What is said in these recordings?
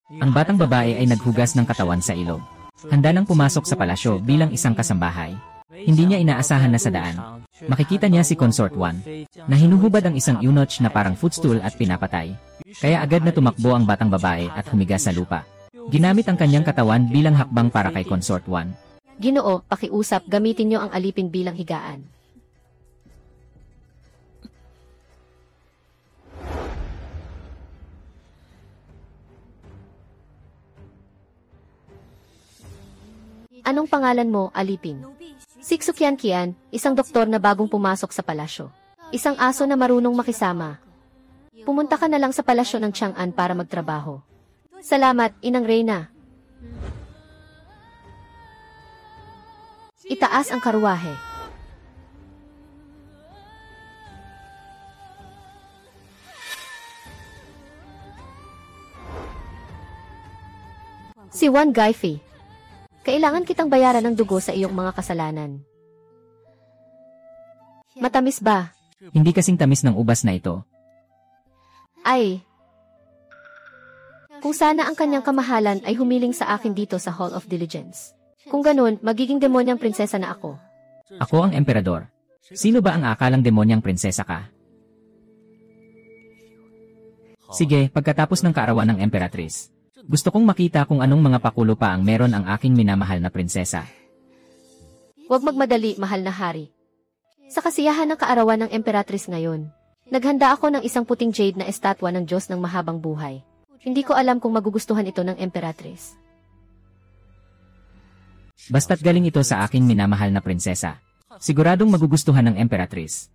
Ang batang babae ay naghugas ng katawan sa ilog. Handa nang pumasok sa palasyo bilang isang kasambahay. Hindi niya inaasahan na sa daan. Makikita niya si Consort 1 na hinuhubad ang isang eunuch na parang footstool at pinapatay. Kaya agad na tumakbo ang batang babae at humiga sa lupa. Ginamit ang kanyang katawan bilang hakbang para kay Consort 1. Ginoo, pakiusap, gamitin niyo ang alipin bilang higaan. Anong pangalan mo, alipin? Siksukyan Kian, isang doktor na bagong pumasok sa palasyo. Isang aso na marunong makisama. Pumunta ka na lang sa palasyo ng Chang'an para magtrabaho. Salamat, Inang Reyna. Itaas ang karuwahe. Si Juan Gaifi. Kailangan kitang bayaran ng dugo sa iyong mga kasalanan. Matamis ba? Hindi kasing tamis ng ubas na ito. Ay. Kung sana ang kanyang kamahalan ay humiling sa akin dito sa Hall of Diligence. Kung ganun, magiging demonyang prinsesa na ako. Ako ang emperador. Sino ba ang akalang demonyang prinsesa ka? Sige, pagkatapos ng kaarawan ng emperatrice. Gusto kong makita kung anong mga pakulo pa ang meron ang aking minamahal na prinsesa. Huwag magmadali, mahal na hari. Sa kasiyahan ng kaarawan ng emperatrice ngayon, naghanda ako ng isang puting jade na estatwa ng Diyos ng mahabang buhay. Hindi ko alam kung magugustuhan ito ng emperatrice. Basta't galing ito sa aking minamahal na prinsesa. Siguradong magugustuhan ng emperatrice.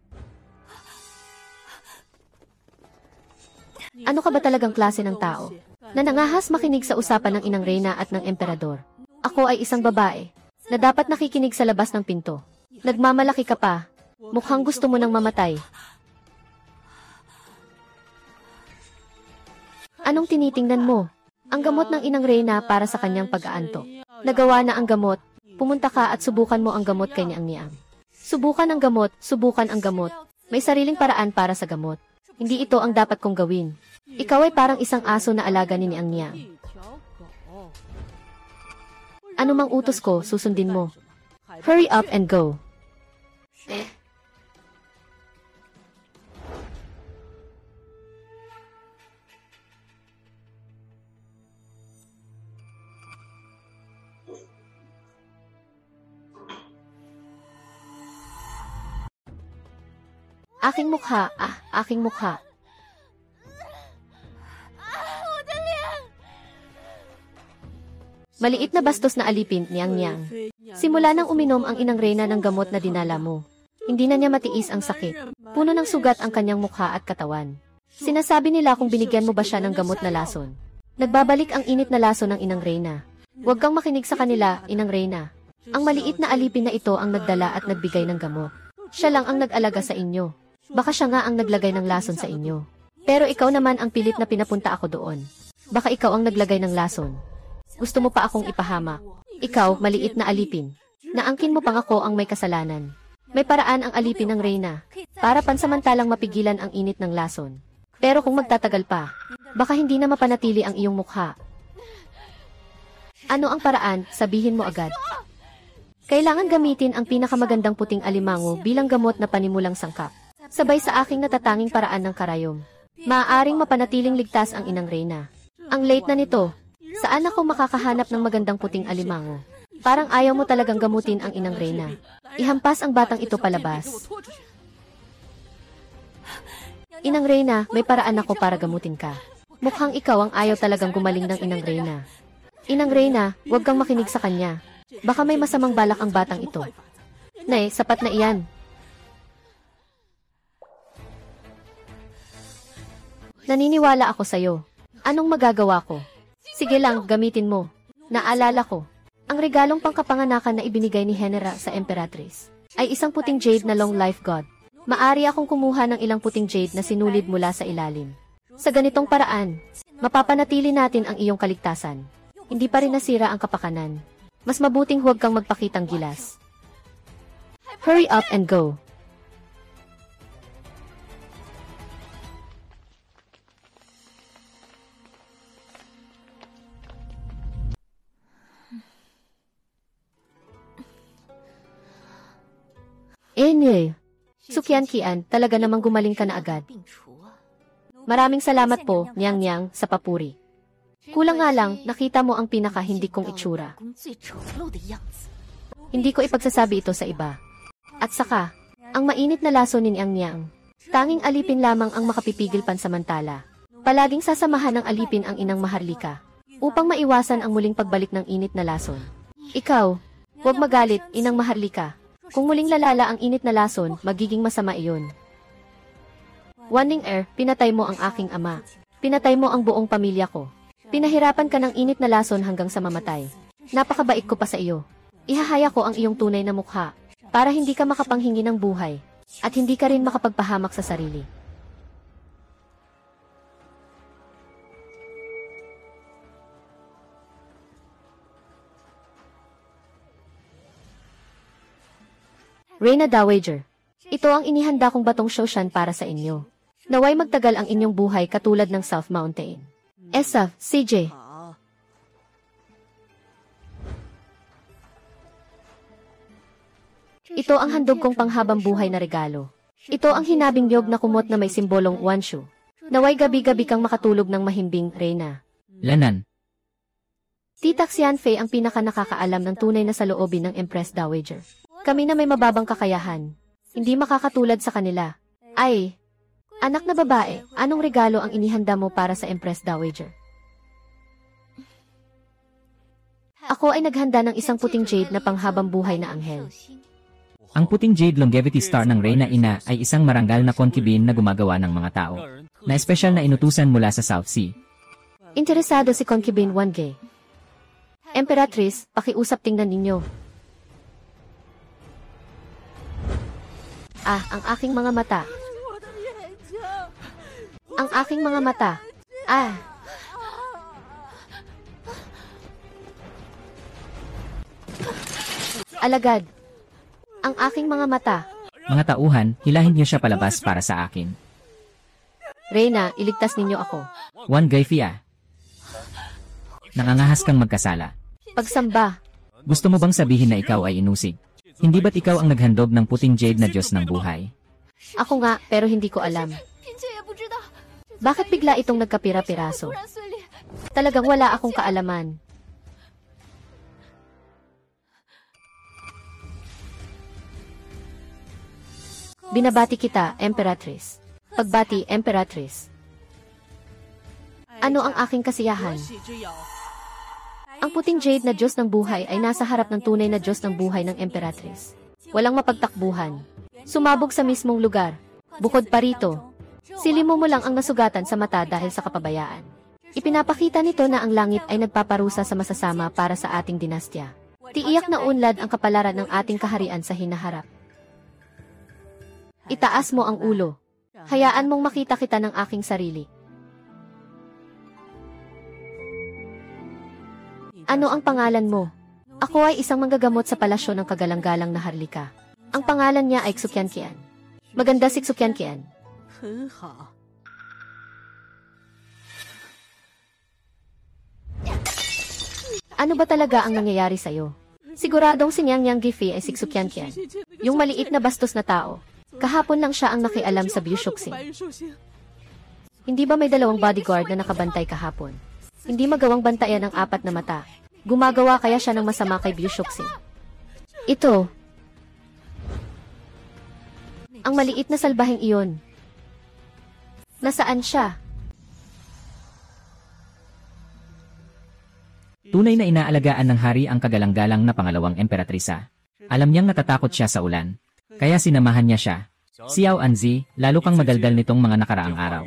Ano ka ba talagang klase ng tao? Na nangahas makinig sa usapan ng Inang Reyna at ng emperador. Ako ay isang babae na dapat nakikinig sa labas ng pinto. Nagmamalaki ka pa. Mukhang gusto mo nang mamatay. Anong tinitingnan mo? Ang gamot ng Inang Reyna para sa kanyang pag-aantok. Nagawa na ang gamot. Pumunta ka at subukan mo ang gamot kay Niang Niang. Subukan ang gamot, subukan ang gamot. May sariling paraan para sa gamot. Hindi ito ang dapat kong gawin. Ikaw ay parang isang aso na alaga ni Niang Niang. Ano mang utos ko, susundin mo. Hurry up and go. Aking mukha, aking mukha. Maliit na bastos na alipin, Niang Niang. Simula nang uminom ang Inang Reyna ng gamot na dinala mo. Hindi na niya matiis ang sakit. Puno ng sugat ang kanyang mukha at katawan. Sinasabi nila kung binigyan mo ba siya ng gamot na lason. Nagbabalik ang init na lason ng Inang Reyna. Huwag kang makinig sa kanila, Inang Reyna. Ang maliit na alipin na ito ang nagdala at nagbigay ng gamot. Siya lang ang nag-alaga sa inyo. Baka siya nga ang naglagay ng lason sa inyo. Pero ikaw naman ang pilit na pinapunta ako doon. Baka ikaw ang naglagay ng lason. Gusto mo pa akong ipahamak. Ikaw, maliit na alipin. Naangkin mo pang ako ang may kasalanan. May paraan ang alipin ng Reyna para pansamantalang mapigilan ang init ng lason. Pero kung magtatagal pa, baka hindi na mapanatili ang iyong mukha. Ano ang paraan? Sabihin mo agad. Kailangan gamitin ang pinakamagandang puting alimango bilang gamot na panimulang sangkap. Sabay sa aking natatanging paraan ng karayom. Maaaring mapanatiling ligtas ang Inang Reyna. Ang late na nito. Saan ako makakahanap ng magandang puting alimango? Parang ayaw mo talagang gamutin ang Inang Reyna. Ihampas ang batang ito palabas. Inang Reyna, may paraan ako para gamutin ka. Mukhang ikaw ang ayaw talagang gumaling ng Inang Reyna. Inang Reyna, huwag kang makinig sa kanya. Baka may masamang balak ang batang ito. Nay, sapat na iyan. Naniniwala ako sa'yo. Anong magagawa ko? Sige lang, gamitin mo. Naalala ko. Ang regalong pangkapanganakan na ibinigay ni Henera sa Emperatrice ay isang puting jade na long life god. Maari akong kumuha ng ilang puting jade na sinulid mula sa ilalim. Sa ganitong paraan, mapapanatili natin ang iyong kaligtasan. Hindi pa rin nasira ang kapakanan. Mas mabuting huwag kang magpakitang gilas. Hurry up and go. Sukyan-kian, talaga namang gumaling ka na agad. Maraming salamat po, Nyang-Nyang, sa papuri. Kulang nga lang, nakita mo ang pinaka-hindi kong itsura. Hindi ko ipagsasabi ito sa iba. At saka, ang mainit na laso ni Nyang-Nyang. Tanging alipin lamang ang makapipigil pansamantala. Palaging sasamahan ng alipin ang inang Maharlika, upang maiwasan ang muling pagbalik ng init na lason. Ikaw, huwag magalit, inang Maharlika. Kung muling lalala ang init na lason, magiging masama iyon. Wanning pinatay mo ang aking ama. Pinatay mo ang buong pamilya ko. Pinahirapan ka ng init na lason hanggang sa mamatay. Napakabait ko pa sa iyo. Ihahaya ko ang iyong tunay na mukha, para hindi ka makapanghingi ng buhay, at hindi ka rin makapagpahamak sa sarili. Reyna Dowager, ito ang inihanda kong batong Shoshan para sa inyo. Naway magtagal ang inyong buhay katulad ng South Mountain. Esa, CJ. Ito ang handog kong panghabang buhay na regalo. Ito ang hinabing niyog na kumot na may simbolong Wanshu. Naway gabi-gabi kang makatulog ng mahimbing, Reyna. Lanan. Tita Xianfei ang pinaka-nakakaalam ng tunay na saloobin ng Empress Dowager. Kami na may mababang kakayahan. Hindi makakatulad sa kanila. Ay, anak na babae, anong regalo ang inihanda mo para sa Empress Dowager? Ako ay naghanda ng isang puting jade na panghabang buhay na anghel. Ang puting jade longevity star ng Reyna Ina ay isang marangal na concubine na gumagawa ng mga tao, na espesyal na inutusan mula sa South Sea. Interesado si concubine Wangge. Emperatrice, pakiusap tingnan ninyo. Ang aking mga mata. Ang aking mga mata. Alagad. Ang aking mga mata. Mga tauhan, hilahin niyo siya palabas para sa akin. Reyna, iligtas ninyo ako. Wan Gaifia. Nangangahas kang magkasala. Pagsamba. Gusto mo bang sabihin na ikaw ay inusig? Hindi ba't ikaw ang naghandog ng puting jade na Diyos ng buhay? Ako nga, pero hindi ko alam. Bakit bigla itong nagkapira-piraso? Talagang wala akong kaalaman. Binabati kita, Emperatrice. Pagbati, Emperatrice. Ano ang aking kasiyahan? Ang puting jade na Diyos ng buhay ay nasa harap ng tunay na Diyos ng buhay ng Emperatrice. Walang mapagtakbuhan. Sumabog sa mismong lugar. Bukod pa rito, silimo mo lang ang nasugatan sa mata dahil sa kapabayaan. Ipinapakita nito na ang langit ay nagpaparusa sa masasama para sa ating dinastya. Tiiyak na unlad ang kapalaran ng ating kaharian sa hinaharap. Itaas mo ang ulo. Hayaan mong makita kita ng aking sarili. Ano ang pangalan mo? Ako ay isang manggagamot sa palasyo ng kagalang-galang na Harlika. Ang pangalan niya ay Xukyan-Kian. Maganda si Xukyan-Kian. Ano ba talaga ang nangyayari sa'yo? Siguradong si Nyang-Nyang Gifi ay si Xukyan-Kian. Yung maliit na bastos na tao. Kahapon lang siya ang nakialam sa Byushuxing. Hindi ba may dalawang bodyguard na nakabantay kahapon? Hindi magawang bantayan ng 4 na mata. Gumagawa kaya siya ng masama kay Byushuxing. Ito. Ang maliit na salbaheng iyon. Nasaan siya? Tunay na inaalagaan ng hari ang kagalang-galang na pangalawang emperatrisa. Alam niyang natatakot siya sa ulan. Kaya sinamahan niya siya. Xiao Anzi, lalo kang madaldal nitong mga nakaraang araw.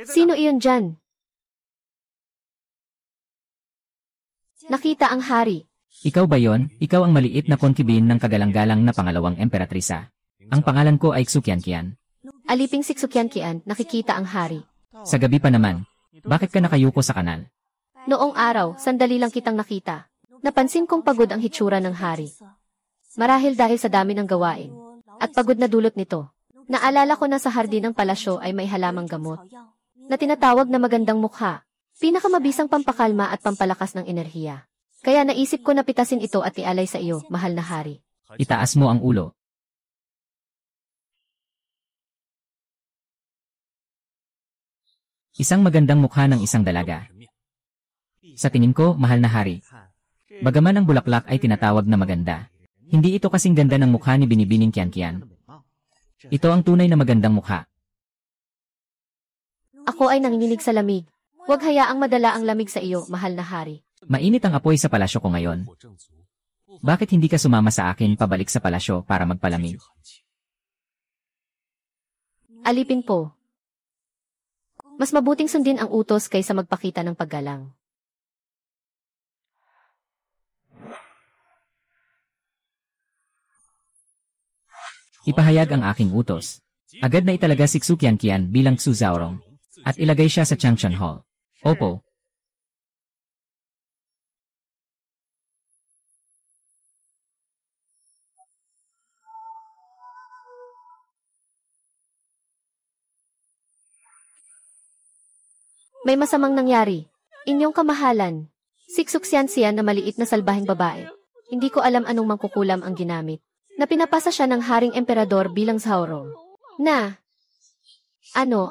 Sino iyon dyan? Nakita ang hari. Ikaw ba yon? Ikaw ang maliit na concubine ng kagalang-galang na pangalawang emperatrisa. Ang pangalan ko ay Xukyan-Kian. Aliping si Xukyan-Kian, nakikita ang hari. Sa gabi pa naman. Bakit ka nakayuko sa kanal? Noong araw, sandali lang kitang nakita. Napansin kong pagod ang hitsura ng hari. Marahil dahil sa dami ng gawain. At pagod na dulot nito. Naalala ko na sa hardin ng palasyo ay may halamang gamot na tinatawag na magandang mukha. Pinakamabisang pampakalma at pampalakas ng enerhiya. Kaya naisip ko na pitasin ito at ialay sa iyo, mahal na hari. Itaas mo ang ulo. Isang magandang mukha ng isang dalaga. Sa tingin ko, mahal na hari. Bagaman ang bulaklak ay tinatawag na maganda, hindi ito kasing ganda ng mukha ni Binibining Qianqian. Ito ang tunay na magandang mukha. Ako ay nanginginig sa lamig. Huwag hayaang madala ang lamig sa iyo, mahal na hari. Mainit ang apoy sa palasyo ko ngayon. Bakit hindi ka sumama sa akin pabalik sa palasyo para magpalamig? Alipin po. Mas mabuting sundin ang utos kaysa magpakita ng paggalang. Ipahayag ang aking utos. Agad na italaga si Xu Qianqian bilang Xu Zhaorong at ilagay siya sa Changshan Hall. Opo. May masamang nangyari. Inyong kamahalan. Siksuksyan siya na maliit na salbahing babae. Hindi ko alam anong mangkukulam ang ginamit. Na pinapasa siya ng haring emperador bilang Zhaorong.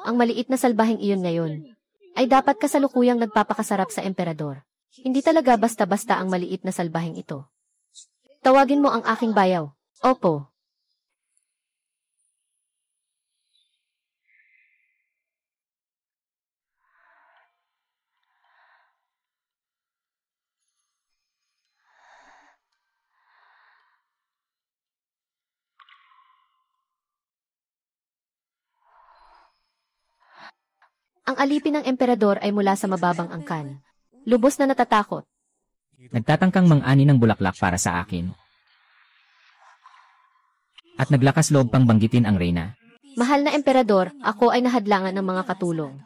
Ang maliit na salbahing iyon ngayon ay dapat kasalukuyang nagpapakasarap sa emperador. Hindi talaga basta-basta ang maliit na salbahing ito. Tawagin mo ang aking bayaw. Opo. Ang alipin ng emperador ay mula sa mababang angkan. Lubos na natatakot. Nagtatangkang mang-ani ng bulaklak para sa akin. At naglakas loob pang banggitin ang reyna. Mahal na emperador, ako ay nahadlangan ng mga katulong.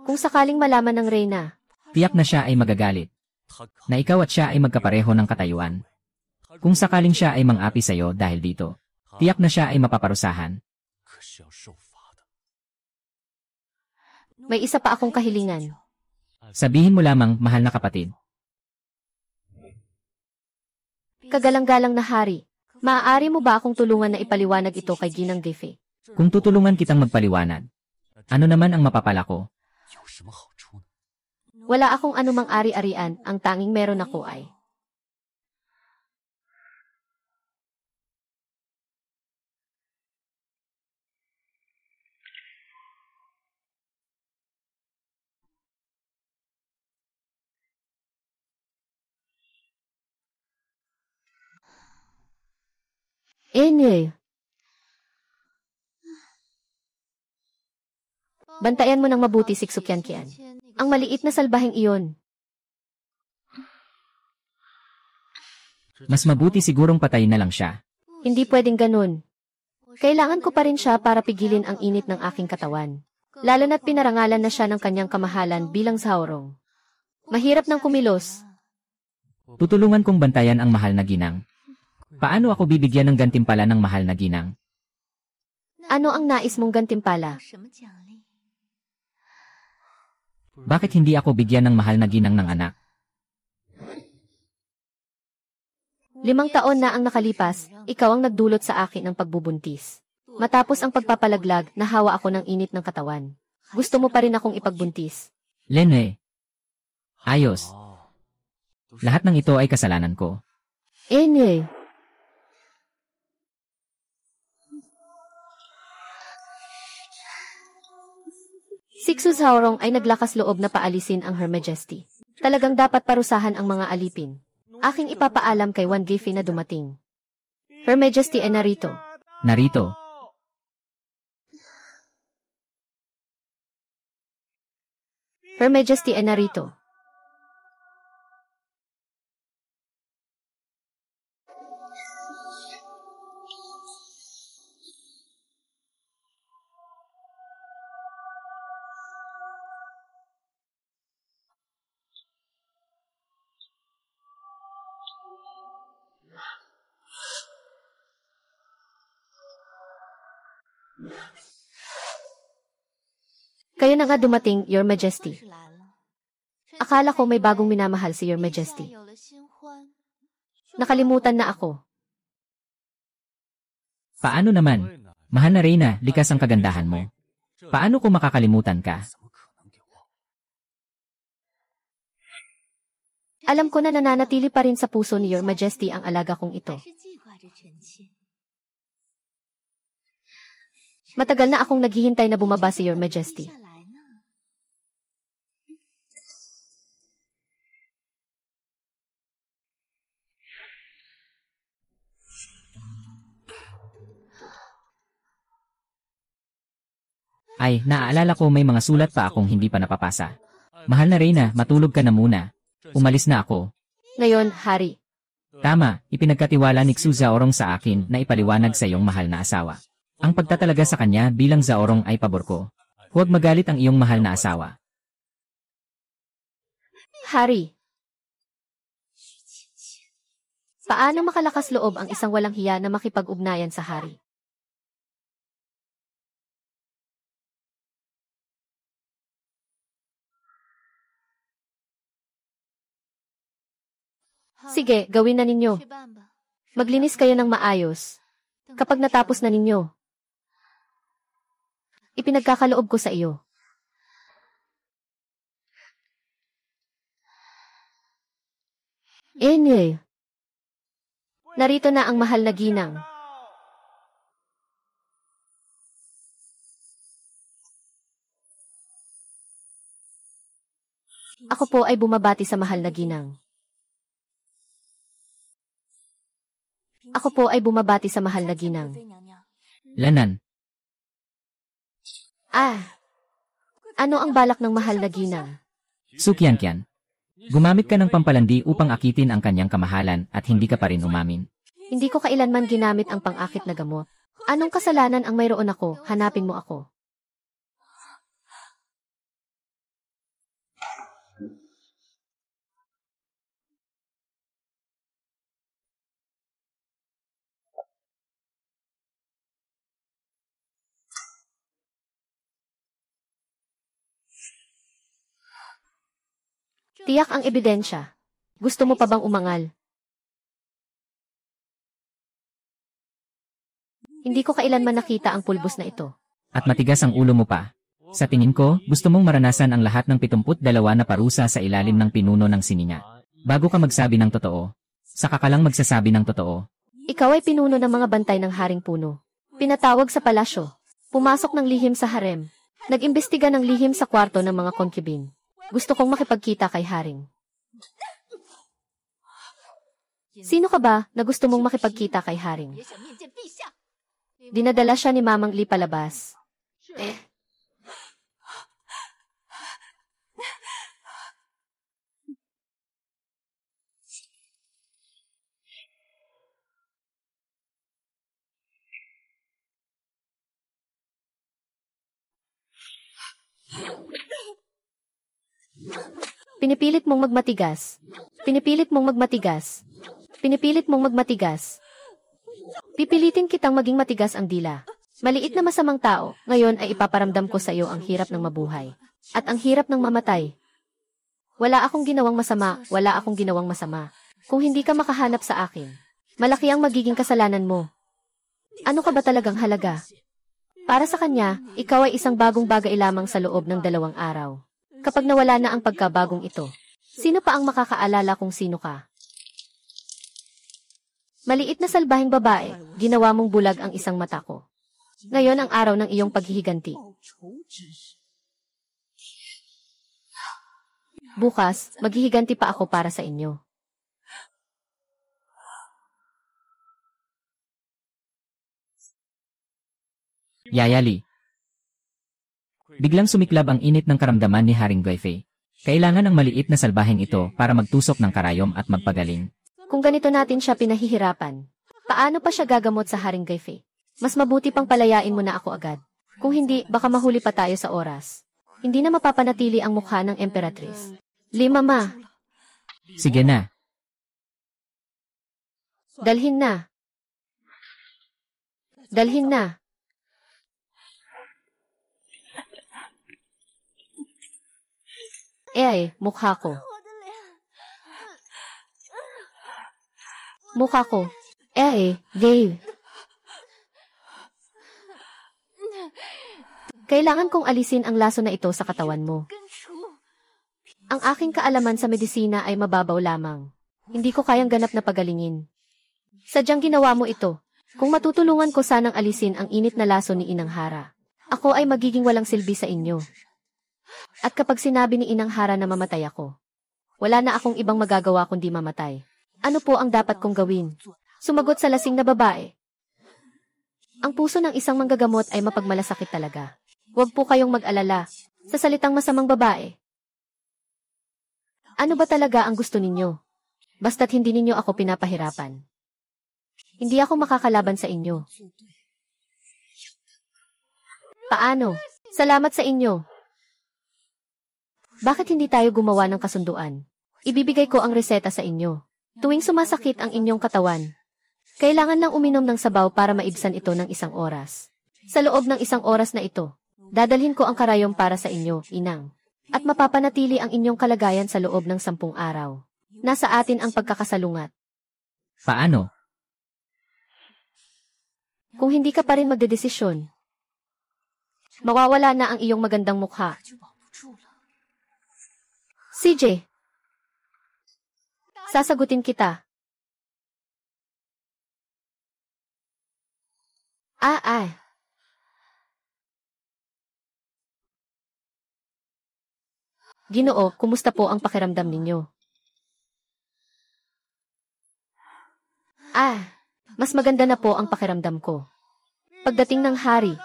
Kung sakaling malaman ng reyna, Tiyak na siya ay magagalit. Na ikaw at siya ay magkapareho ng katayuan. Kung sakaling siya ay mang-api sa'yo dahil dito, tiyak na siya ay mapaparusahan. may isa pa akong kahilingan. Sabihin mo lamang, mahal na kapatid. Kagalang-galang na hari, maaari mo ba akong tulungan na ipaliwanag ito kay Ginang Defe? Kung tutulungan kitang magpaliwanag, ano naman ang mapapala ko? Wala akong anumang ari-arian, ang tanging meron ako ay Bantayan mo ng mabuti si Qianqian. Ang maliit na salbaheng iyon. Mas mabuti sigurong patayin na lang siya. Hindi pwedeng ganun. Kailangan ko pa rin siya para pigilin ang init ng aking katawan. Lalo na't pinarangalan na siya ng kanyang kamahalan bilang Zhaorong. Mahirap nang kumilos. Tutulungan kong bantayan ang mahal na ginang. Paano ako bibigyan ng gantimpala ng mahal na ginang? Ano ang nais mong gantimpala? Bakit hindi ako bigyan ng mahal na ginang ng anak? 5 taon na ang nakalipas, ikaw ang nagdulot sa akin ng pagbubuntis. Matapos ang pagpapalaglag, nahawa ako ng init ng katawan. Gusto mo pa rin akong ipagbuntis. Lene. Ayos. Lahat ng ito ay kasalanan ko. Si Xu Zhaorong ay naglakas loob na paalisin ang Her Majesty. Talagang dapat parusahan ang mga alipin. Aking ipapaalam kay Wan Gifi na dumating. Her Majesty ay narito. Narito. Her Majesty ay narito. Kayo na nga dumating, Your Majesty. Akala ko may bagong minamahal si Your Majesty. Nakalimutan na ako. Paano naman? Mahal na Reyna, likas ang kagandahan mo. Paano ko makakalimutan ka? Alam ko na nananatili pa rin sa puso ni Your Majesty ang alaga kong ito. Matagal na akong naghihintay na bumaba si Your Majesty. Ay, naaalala ko may mga sulat pa akong hindi pa napapasa. Mahal na Reyna, matulog ka na muna. Umalis na ako. Ngayon, Hari. Tama, ipinagkatiwala ni Xu Zaorong sa akin na ipaliwanag sa iyong mahal na asawa. Ang pagtatalaga sa kanya bilang Zaorong ay pabor ko. Huwag magalit ang iyong mahal na asawa. Hari. Paano makalakas loob ang isang walang hiya na makipag-ugnayan sa hari? Sige, gawin na ninyo. Maglinis kayo ng maayos. Kapag natapos na ninyo, ipinagkakaloob ko sa iyo. Narito na ang mahal na ginang. Ako po ay bumabati sa mahal na ginang. Ako po ay bumabati sa mahal na ginang. Lanan. Ano ang balak ng mahal na ginang? Sukyankian. Gumamit ka ng pampalandi upang akitin ang kanyang kamahalan at hindi ka pa rin umamin. Hindi ko kailanman ginamit ang pang-akit na gamot. Anong kasalanan ang mayroon ako? Hanapin mo ako. Tiyak ang ebidensya. Gusto mo pa bang umangal? Hindi ko kailanman nakita ang pulbos na ito. At matigas ang ulo mo pa. Sa tingin ko, gusto mong maranasan ang lahat ng 72 na parusa sa ilalim ng pinuno ng sininga. Bago ka magsabi ng totoo, saka ka lang magsasabi ng totoo. Ikaw ay pinuno ng mga bantay ng haring puno. Pinatawag sa palasyo. Pumasok ng lihim sa harem. Nag-imbestiga ng lihim sa kwarto ng mga concubine. Gusto kong makipagkita kay Haring. Sino ka ba na gusto mong makipagkita kay Haring? Dinadala siya ni Mamang Li palabas. Pinipilit mong magmatigas. Pinipilit mong magmatigas. Pinipilit mong magmatigas. Pipilitin kitang maging matigas ang dila. Maliit na masamang tao, ngayon ay ipaparamdam ko sa iyo ang hirap ng mabuhay. At ang hirap ng mamatay. Wala akong ginawang masama, wala akong ginawang masama. Kung hindi ka makahanap sa akin, malaki ang magiging kasalanan mo. Ano ka ba talagang halaga? Para sa kanya, ikaw ay isang bagong bagay lamang sa loob ng 2 araw. Kapag nawala na ang pagkabagong ito, sino pa ang makakaalala kung sino ka? Maliit na salbahing babae, ginawa mong bulag ang isang mata ko. Ngayon ang araw ng iyong paghihiganti. Bukas, maghihiganti pa ako para sa inyo. Yayali. Biglang sumiklab ang init ng karamdaman ni Haring Guifei. Kailangan ng maliit na salbaheng ito para magtusok ng karayom at magpagaling. Kung ganito natin siya pinahihirapan, paano pa siya gagamot sa Haring Guifei? Mas mabuti pang palayain mo na ako agad. Kung hindi, baka mahuli pa tayo sa oras. Hindi na mapapanatili ang mukha ng emperatris. Mama. Sige na. Dalhin na. Dalhin na. mukha ko. Mukha ko. Dave. Kailangan kong alisin ang laso na ito sa katawan mo. Ang aking kaalaman sa medisina ay mababaw lamang. Hindi ko kayang ganap na pagalingin. Sadyang ginawa mo ito. Kung matutulungan ko sanang alisin ang init na laso ni Inang Hara, ako ay magiging walang silbi sa inyo. At kapag sinabi ni Inang Hara na mamatay ako, wala na akong ibang magagawa kundi mamatay. Ano po ang dapat kong gawin? Sumagot sa lasing na babae. Ang puso ng isang manggagamot ay mapagmalasakit talaga. Huwag po kayong mag-alala. Sa salitang masamang babae. Ano ba talaga ang gusto ninyo? Basta't hindi ninyo ako pinapahirapan. Hindi ako makakalaban sa inyo. Paano? Salamat sa inyo. Bakit hindi tayo gumawa ng kasunduan? Ibibigay ko ang reseta sa inyo. Tuwing sumasakit ang inyong katawan, kailangan lang uminom ng sabaw para maibsan ito ng 1 oras. Sa loob ng 1 oras na ito, dadalhin ko ang karayom para sa inyo, Inang. At mapapanatili ang inyong kalagayan sa loob ng 10 araw. Nasa atin ang pagkakasalungat. Paano? Kung hindi ka pa rin magdedesisyon, mawawala na ang iyong magandang mukha. CJ, sasagutin kita. Ginoo, kumusta po ang pakiramdam ninyo? Mas maganda na po ang pakiramdam ko. Pagdating ng hari,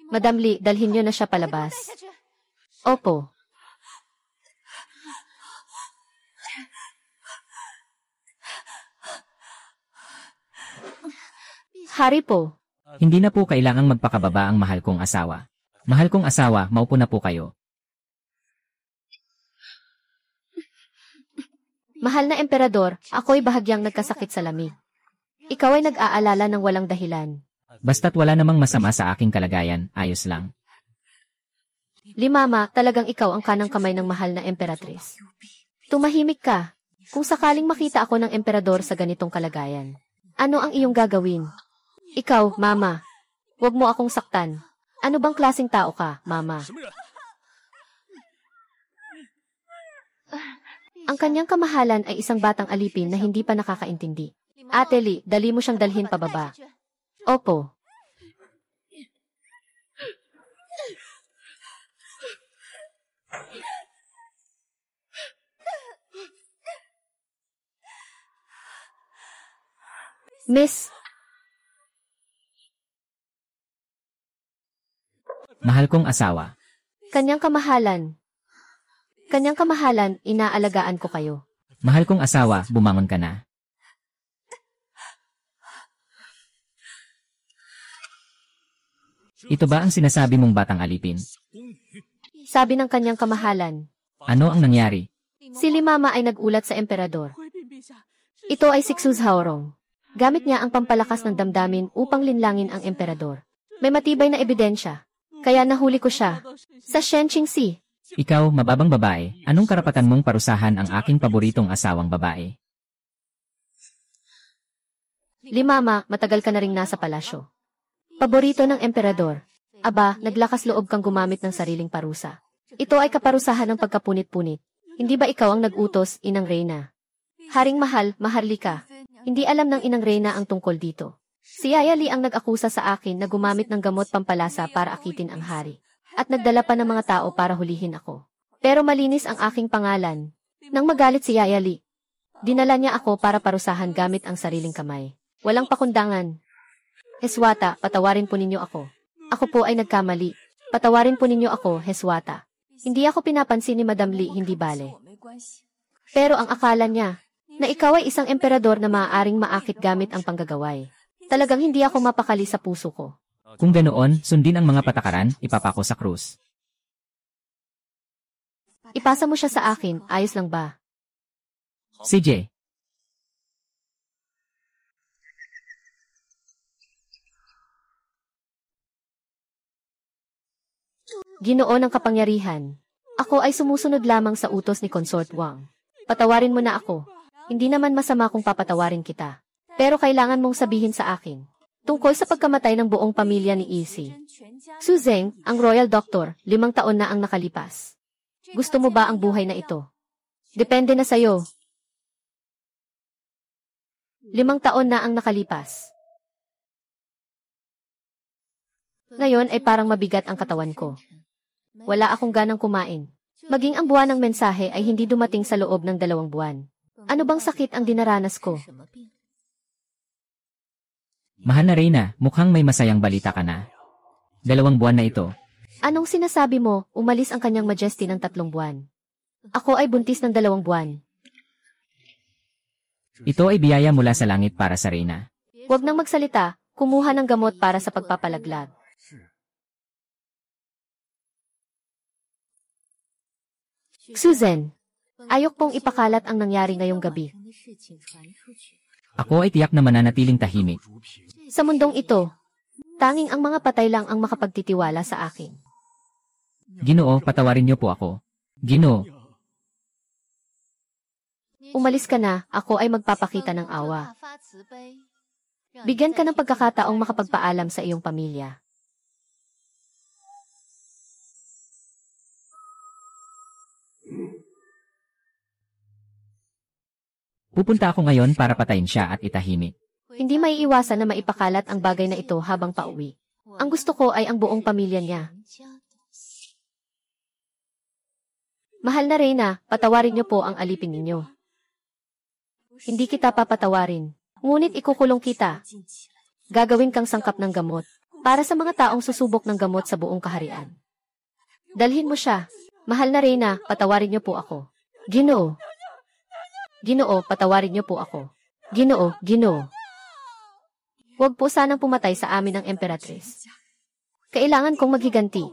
Madam Lee, dalhin niyo na siya palabas. Opo. Hari po. Hindi na po kailangang magpakababa ang mahal kong asawa. Mahal kong asawa, maupo na po kayo. Mahal na emperador, ako'y bahagyang nagkasakit sa lamig. Ikaw ay nag-aalala ng walang dahilan. Basta't wala namang masama sa aking kalagayan, ayos lang. Limama, talagang ikaw ang kanang kamay ng mahal na emperatris. Tumahimik ka. Kung sakaling makita ako ng emperador sa ganitong kalagayan, ano ang iyong gagawin? Ikaw, Mama. Huwag mo akong saktan. Ano bang klaseng tao ka, Mama? Ang kanyang kamahalan ay isang batang alipin na hindi pa nakakaintindi. Ate Lee, dali mo siyang dalhin pababa. Opo. Miss, Mahal kong asawa. kanyang kamahalan, inaalagaan ko kayo. Mahal kong asawa, bumangon ka na. Ito ba ang sinasabi mong batang alipin? Sabi ng kanyang kamahalan. Ano ang nangyari? Si Limama ay nagulat sa emperador. Ito ay Sixus Haorong. Gamit niya ang pampalakas ng damdamin upang linlangin ang emperador. May matibay na ebidensya. Kaya nahuli ko siya. Sa Shenqing Sea. Ikaw, mababang babae, anong karapatan mong parusahan ang aking paboritong asawang babae? Limama, matagal ka na ring nasa palasyo. Paborito ng emperador. Aba, naglakas loob kang gumamit ng sariling parusa. Ito ay kaparusahan ng pagkapunit-punit. Hindi ba ikaw ang nag-utos, Inang Reyna? Haring mahal, maharlika. Hindi alam ng Inang Reyna ang tungkol dito. Si Yaya Lee ang nag-akusa sa akin na gumamit ng gamot pampalasa para akitin ang hari. At nagdala pa ng mga tao para hulihin ako. Pero malinis ang aking pangalan. Nang magalit si Yaya Lee, dinala niya ako para parusahan gamit ang sariling kamay. Walang pakundangan. Heswata, patawarin po ninyo ako. Ako po ay nagkamali. Patawarin po ninyo ako, Heswata. Hindi ako pinapansin ni Madam Lee, hindi bale. Pero ang akala niya, na ikaw ay isang emperador na maaaring maakit gamit ang panggagaway. Talagang hindi ako mapakali sa puso ko. Kung ganoon, sundin ang mga patakaran, ipapako sa krus. Ipasa mo siya sa akin, ayos lang ba? CJ. Ginoo ng kapangyarihan. Ako ay sumusunod lamang sa utos ni Consort Wang. Patawarin mo na ako. Hindi naman masama kung papatawarin kita. Pero kailangan mong sabihin sa akin. Tungkol sa pagkamatay ng buong pamilya ni Isi. Su Zeng, ang Royal Doctor, 5 taon na ang nakalipas. Gusto mo ba ang buhay na ito? Depende na sa'yo. 5 taon na ang nakalipas. Ngayon ay parang mabigat ang katawan ko. Wala akong ganang kumain. Maging ang buwan ng mensahe ay hindi dumating sa loob ng 2 buwan. Ano bang sakit ang dinaranas ko? Mahal na Reyna, mukhang may masayang balita ka na. 2 buwan na ito. Anong sinasabi mo, umalis ang kanyang majesty ng 3 buwan? Ako ay buntis ng 2 buwan. Ito ay biyaya mula sa langit para sa Reyna. Huwag nang magsalita, kumuha ng gamot para sa pagpapalaglag. Susan, ayok pong ipakalat ang nangyari ngayong gabi. Ako ay tiyak na mananatiling tahimik. Sa mundong ito, tanging ang mga patay lang ang makapagtitiwala sa akin. Ginoo, patawarin niyo po ako. Ginoo. Umalis ka na, ako ay magpapakita ng awa. Bigyan ka ng pagkakataong makapagpaalam sa iyong pamilya. Pupunta ako ngayon para patayin siya at itahimik. Hindi maiiwasan na maipakalat ang bagay na ito habang pauwi. Ang gusto ko ay ang buong pamilya niya. Mahal na Reyna, patawarin niyo po ang alipin ninyo. Hindi kita papatawarin, ngunit ikukulong kita. Gagawin kang sangkap ng gamot, para sa mga taong susubok ng gamot sa buong kaharian. Dalhin mo siya. Mahal na Reyna, patawarin niyo po ako. Ginoo. Ginoo, patawarin niyo po ako. Ginoo, Ginoo. Huwag po sanang pumatay sa amin ang Emperatrice. Kailangan kong maghiganti.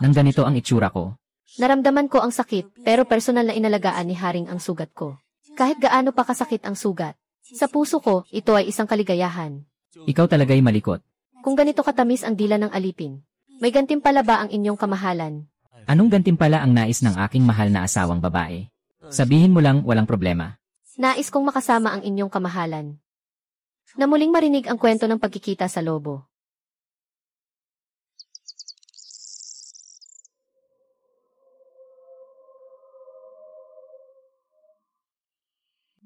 Nang ganito ang itsura ko. Naramdaman ko ang sakit, pero personal na inalagaan ni Haring ang sugat ko. Kahit gaano pa kasakit ang sugat, sa puso ko, ito ay isang kaligayahan. Ikaw talaga'y malikot. Kung ganito katamis ang dila ng alipin, may gantimpala ba ang inyong kamahalan? Anong gantimpala ang nais ng aking mahal na asawang babae? Sabihin mo lang, walang problema. Nais kong makasama ang inyong kamahalan. Na muling marinig ang kwento ng pagkikita sa lobo.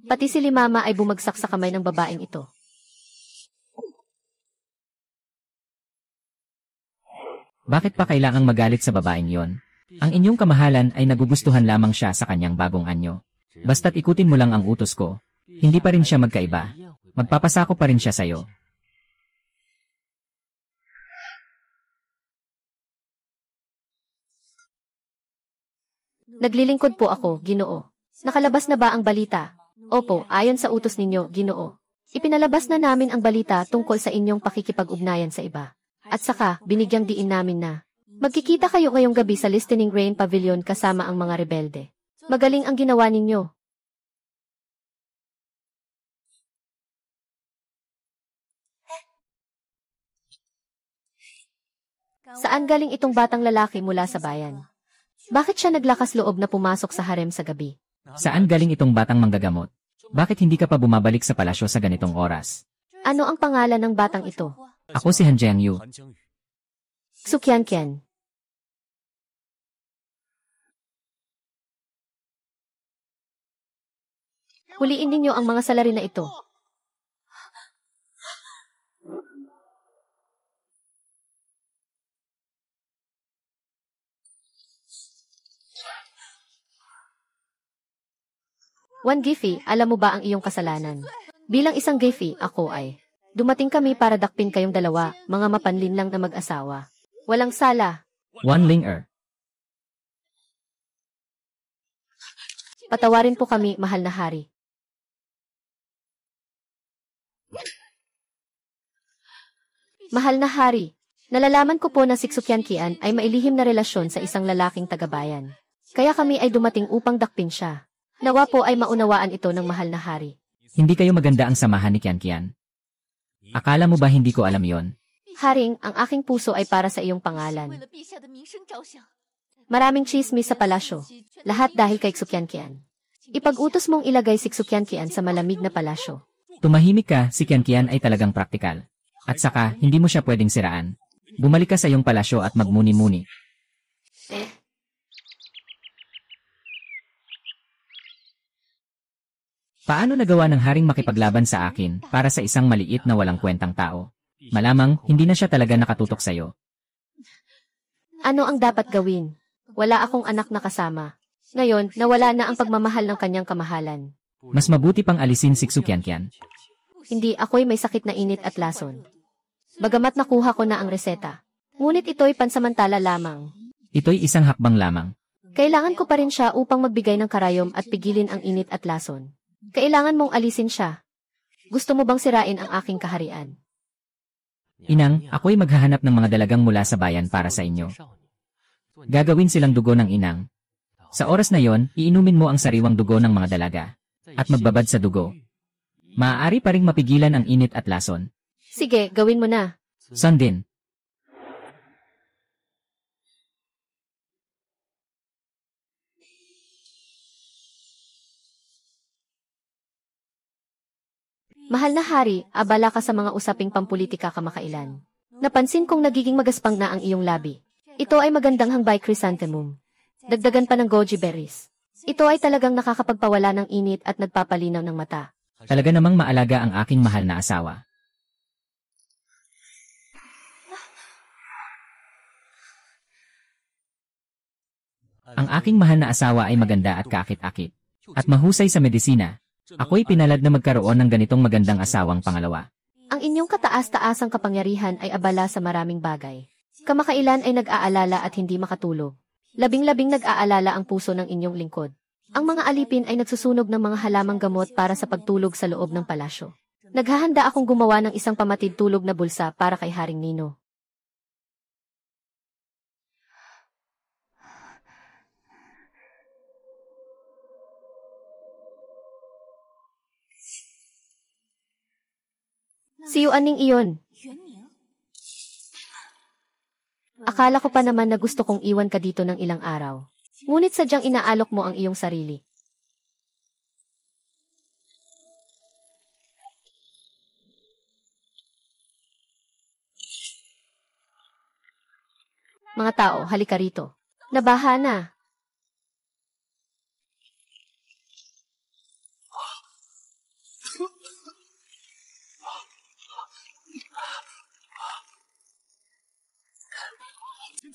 Pati si Limama ay bumagsak sa kamay ng babaeng ito. Bakit pa kailangang magalit sa babaeng yon? Ang inyong kamahalan ay nagugustuhan lamang siya sa kanyang bagong anyo. Basta't ikutin mo lang ang utos ko. Hindi pa rin siya magkaiba. Magpapasako pa rin siya sa'yo. Naglilingkod po ako, Ginoo. Nakalabas na ba ang balita? Opo, ayon sa utos ninyo, Ginoo. Ipinalabas na namin ang balita tungkol sa inyong pakikipag-ugnayan sa iba. At saka, binigyang diin namin na magkikita kayo ngayong gabi sa Listening Rain Pavilion kasama ang mga rebelde. Magaling ang ginawa ninyo. Saan galing itong batang lalaki mula sa bayan? Bakit siya naglakas loob na pumasok sa harem sa gabi? Saan galing itong batang manggagamot? Bakit hindi ka pa bumabalik sa palasyo sa ganitong oras? Ano ang pangalan ng batang ito? Ako si Han Jiangyu. Sukyan-kyan. Huliin ninyo ang mga salarin na ito. Wan Gifi, alam mo ba ang iyong kasalanan? Bilang isang Gifi, ako ay dumating kami para dakpin kayong dalawa, mga mapanlin lang na mag-asawa. Walang sala. Wan Ling-er. Patawarin po kami, mahal na hari. Mahal na hari, nalalaman ko po na si Xukyanqian ay mailihim na relasyon sa isang lalaking tagabayan. Kaya kami ay dumating upang dakpin siya. Nawa po ay maunawaan ito ng mahal na hari. Hindi kayo maganda ang samahan ni Qianqian. Akala mo ba hindi ko alam yon? Haring, ang aking puso ay para sa iyong pangalan. Maraming chismis sa palasyo, lahat dahil kay Xukyanqian. Ipag-utos mong ilagay si Xukyanqian sa malamig na palasyo. Tumahimik ka, si Qianqian ay talagang praktikal. At saka, hindi mo siya pwedeng siraan. Bumalik ka sa iyong palasyo at magmuni-muni. Paano nagawa ng haring makipaglaban sa akin para sa isang maliit na walang kwentang tao? Malamang, hindi na siya talaga nakatutok sa'yo. Ano ang dapat gawin? Wala akong anak na kasama. Ngayon, nawala na ang pagmamahal ng kanyang kamahalan. Mas mabuti pang alisin si Xukyanqian. Hindi, ako'y may sakit na init at lason. Bagamat nakuha ko na ang reseta. Ngunit ito'y pansamantala lamang. Ito'y isang hakbang lamang. Kailangan ko pa rin siya upang magbigay ng karayom at pigilin ang init at lason. Kailangan mong alisin siya. Gusto mo bang sirain ang aking kaharian? Inang, ako'y maghahanap ng mga dalagang mula sa bayan para sa inyo. Gagawin silang dugo ng inang. Sa oras na yon, iinumin mo ang sariwang dugo ng mga dalaga. At magbabad sa dugo. Maaari pa ring mapigilan ang init at lason. Sige, gawin mo na. Sundin. Mahal na hari, abala ka sa mga usaping pampolitika kamakailan. Napansin kong nagiging magaspang na ang iyong labi. Ito ay magandang hangbay chrysanthemum. Dagdagan pa ng goji berries. Ito ay talagang nakakapagpawala ng init at nagpapalinaw ng mata. Talaga namang maalaga ang aking mahal na asawa. Ang aking mahal na asawa ay maganda at kaakit-akit. At mahusay sa medisina. Ako'y pinalad na magkaroon ng ganitong magandang asawang pangalawa. Ang inyong kataas-taasang kapangyarihan ay abala sa maraming bagay. Kamakailan ay nag-aalala at hindi makatulog. Labing-labing nag-aalala ang puso ng inyong lingkod. Ang mga alipin ay nagsusunog ng mga halamang gamot para sa pagtulog sa loob ng palasyo. Naghahanda akong gumawa ng isang pamatid tulog na bulsa para kay Haring Nino. Si Yuaning iyon. Akala ko pa naman na gusto kong iwan ka dito ng ilang araw. Ngunit sadyang inaalok mo ang iyong sarili. Mga tao, halika rito. Nabaha na.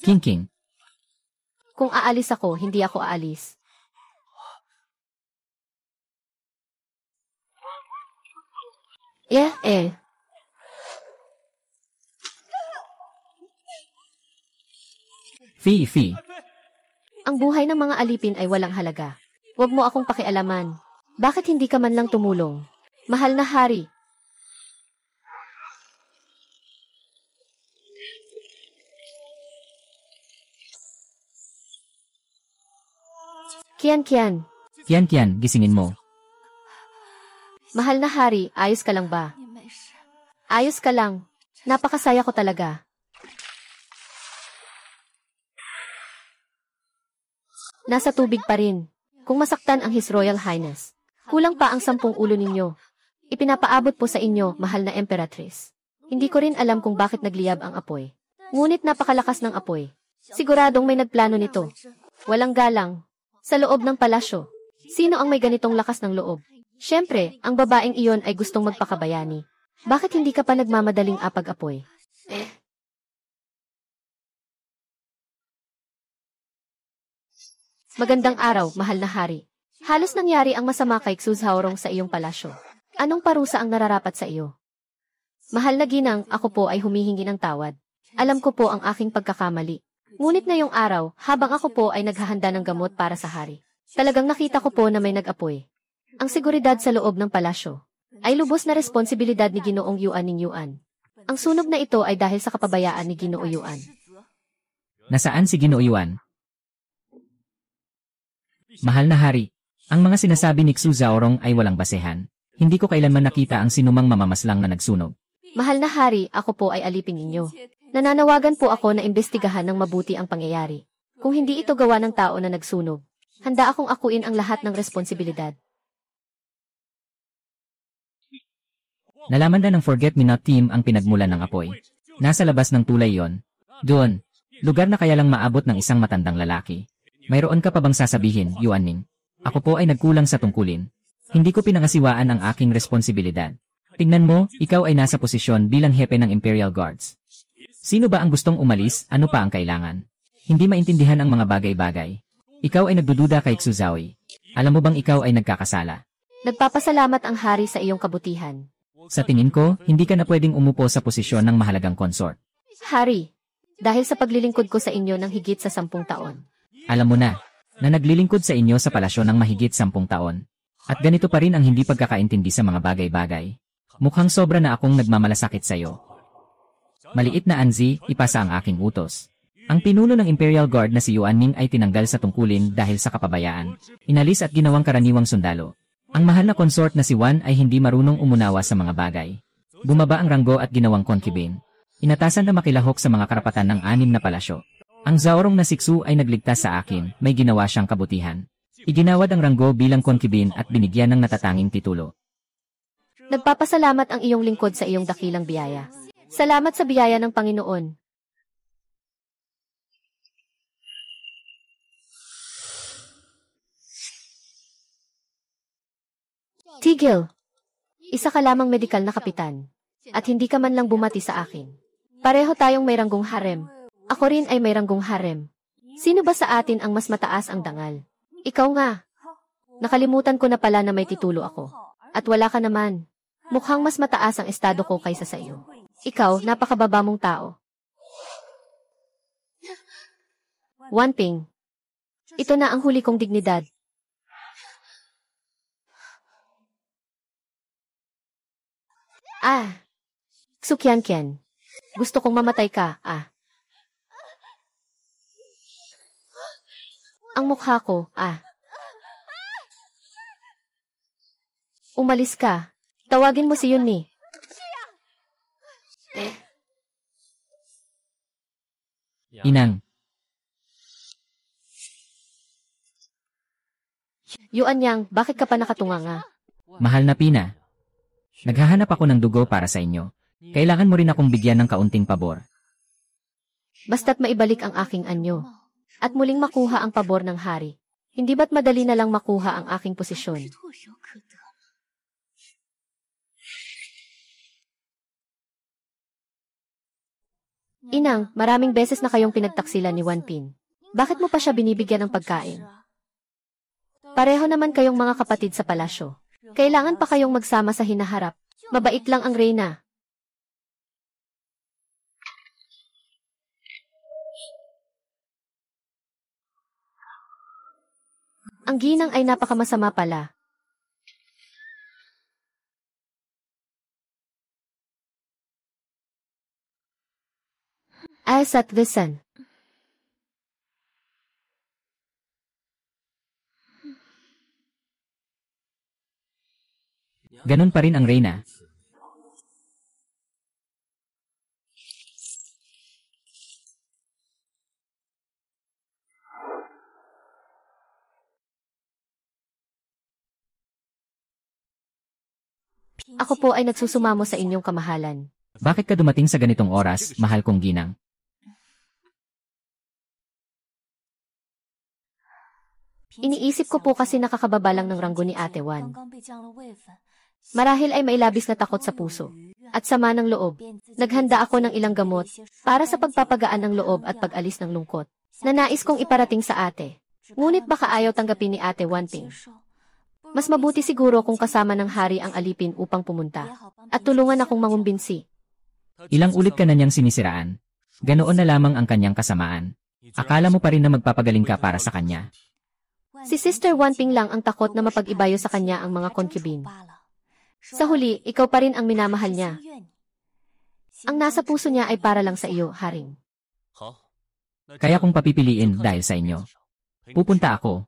King. Kung aalis ako, hindi ako aalis. Eh. Fi. Ang buhay ng mga alipin ay walang halaga. Huwag mo akong pakialaman. Bakit hindi ka man lang tumulong? Mahal na hari. Qian. Qian, gisingin mo. Mahal na hari, ayos ka lang ba? Ayos ka lang. Napakasaya ko talaga. Nasa tubig pa rin. Kung masaktan ang His Royal Highness. Kulang pa ang 10 ulo ninyo. Ipinapaabot po sa inyo, mahal na Emperatrice. Hindi ko rin alam kung bakit nagliyab ang apoy. Ngunit napakalakas ng apoy. Siguradong may nagplano nito. Walang galang. Sa loob ng palasyo. Sino ang may ganitong lakas ng loob? Siyempre, ang babaeng iyon ay gustong magpakabayani. Bakit hindi ka pa nagmamadaling apag-apoy? Magandang araw, mahal na hari. Halos nangyari ang masama kay Xuzhaorong sa iyong palasyo. Anong parusa ang nararapat sa iyo? Mahal na ginang, ako po ay humihingi ng tawad. Alam ko po ang aking pagkakamali. Ngunit ngayong araw, habang ako po ay naghahanda ng gamot para sa hari, talagang nakita ko po na may nag-apoy. Ang seguridad sa loob ng palasyo ay lubos na responsibilidad ni Ginoong Yuan. Ang sunog na ito ay dahil sa kapabayaan ni Ginoo Yuan. Nasaan si Ginoo Yuan? Mahal na hari, ang mga sinasabi ni Xu Zaorong ay walang basehan. Hindi ko kailanman nakita ang sinumang mamamaslang na nagsunog. Mahal na hari, ako po ay alipin ninyo. Nananawagan po ako na imbestigahan ng mabuti ang pangyayari. Kung hindi ito gawa ng tao na nagsunog, handa akong akuin ang lahat ng responsibilidad. Nalaman na ng Forget-Me-Not team ang pinagmulan ng apoy. Nasa labas ng tulay yon. Doon, lugar na kaya lang maabot ng isang matandang lalaki. Mayroon ka pa bang sasabihin, Yuan Ning? Ako po ay nagkulang sa tungkulin. Hindi ko pinangasiwaan ang aking responsibilidad. Tingnan mo, ikaw ay nasa posisyon bilang hepe ng Imperial Guards. Sino ba ang gustong umalis, ano pa ang kailangan? Hindi maintindihan ang mga bagay-bagay. Ikaw ay nagdududa kay Xu Zaoy. Alam mo bang ikaw ay nagkakasala? Nagpapasalamat ang hari sa iyong kabutihan. Sa tingin ko, hindi ka na pwedeng umupo sa posisyon ng mahalagang consort. Hari, dahil sa paglilingkod ko sa inyo ng higit sa 10 taon. Alam mo na naglilingkod sa inyo sa palasyo ng mahigit 10 taon. At ganito pa rin ang hindi pagkakaintindi sa mga bagay-bagay. Mukhang sobra na akong nagmamalasakit sa iyo. Maliit na Anzi, ipasa ang aking utos. Ang pinuno ng Imperial Guard na si Yuan Ning ay tinanggal sa tungkulin dahil sa kapabayaan. Inalis at ginawang karaniwang sundalo. Ang mahal na consort na si Wan ay hindi marunong umunawa sa mga bagay. Bumaba ang ranggo at ginawang concubine. Inatasan na makilahok sa mga karapatan ng 6 na palasyo. Ang Zaorong na si Xu ay nagligtas sa akin, may ginawa siyang kabutihan. Iginawad ang ranggo bilang concubine at binigyan ng natatanging titulo. Nagpapasalamat ang iyong lingkod sa iyong dakilang biyaya. Salamat sa biyaya ng Panginoon. Tigil! Isa ka lamang medikal na kapitan. At hindi ka man lang bumati sa akin. Pareho tayong may ranggong harem. Ako rin ay may ranggong harem. Sino ba sa atin ang mas mataas ang dangal? Ikaw nga. Nakalimutan ko na pala na may titulo ako. At wala ka naman. Mukhang mas mataas ang estado ko kaysa sa iyo. Ikaw, napakababa mong tao. Wan Ping. Ito na ang huli kong dignidad. Xu Qianqian. Gusto kong mamatay ka, Ang mukha ko, Umalis ka. Tawagin mo si Yunni. Inang. Yuan Yang, bakit ka pa nakatunganga? Mahal na Pina. Naghahanap ako ng dugo para sa inyo. Kailangan mo rin akong bigyan ng kaunting pabor. Basta't maibalik ang aking anyo. At muling makuha ang pabor ng hari. Hindi ba't madali na lang makuha ang aking posisyon? Inang, maraming beses na kayong pinagtaksilan ni Wan Pin. Bakit mo pa siya binibigyan ng pagkain? Pareho naman kayong mga kapatid sa palasyo. Kailangan pa kayong magsama sa hinaharap. Mabait lang ang reyna. Ang ginang ay napakamasama pala. Asat Visan. Ganon pa rin ang reyna. Ako po ay nagsusumamo sa inyong kamahalan. Bakit ka dumating sa ganitong oras, mahal kong ginang? Iniisip ko po kasi nakakababa lang ng ranggo ni Ate Wan. Marahil ay mailabis na takot sa puso. At sama ng loob. Naghanda ako ng ilang gamot para sa pagpapagaan ng loob at pag-alis ng lungkot na nais kong iparating sa ate. Ngunit baka ayaw tanggapin ni Ate Wan Ping. Mas mabuti siguro kung kasama ng hari ang alipin upang pumunta at tulungan akong mangumbinsi. Ilang ulit ka na niyang sinisiraan. Ganoon na lamang ang kanyang kasamaan. Akala mo pa rin na magpapagaling ka para sa kanya. Si Sister Wan Ping lang ang takot na mapag-ibayo sa kanya ang mga concubine. Sa huli, ikaw pa rin ang minamahal niya. Ang nasa puso niya ay para lang sa iyo, Haring. Kaya kung papipiliin dahil sa inyo, pupunta ako.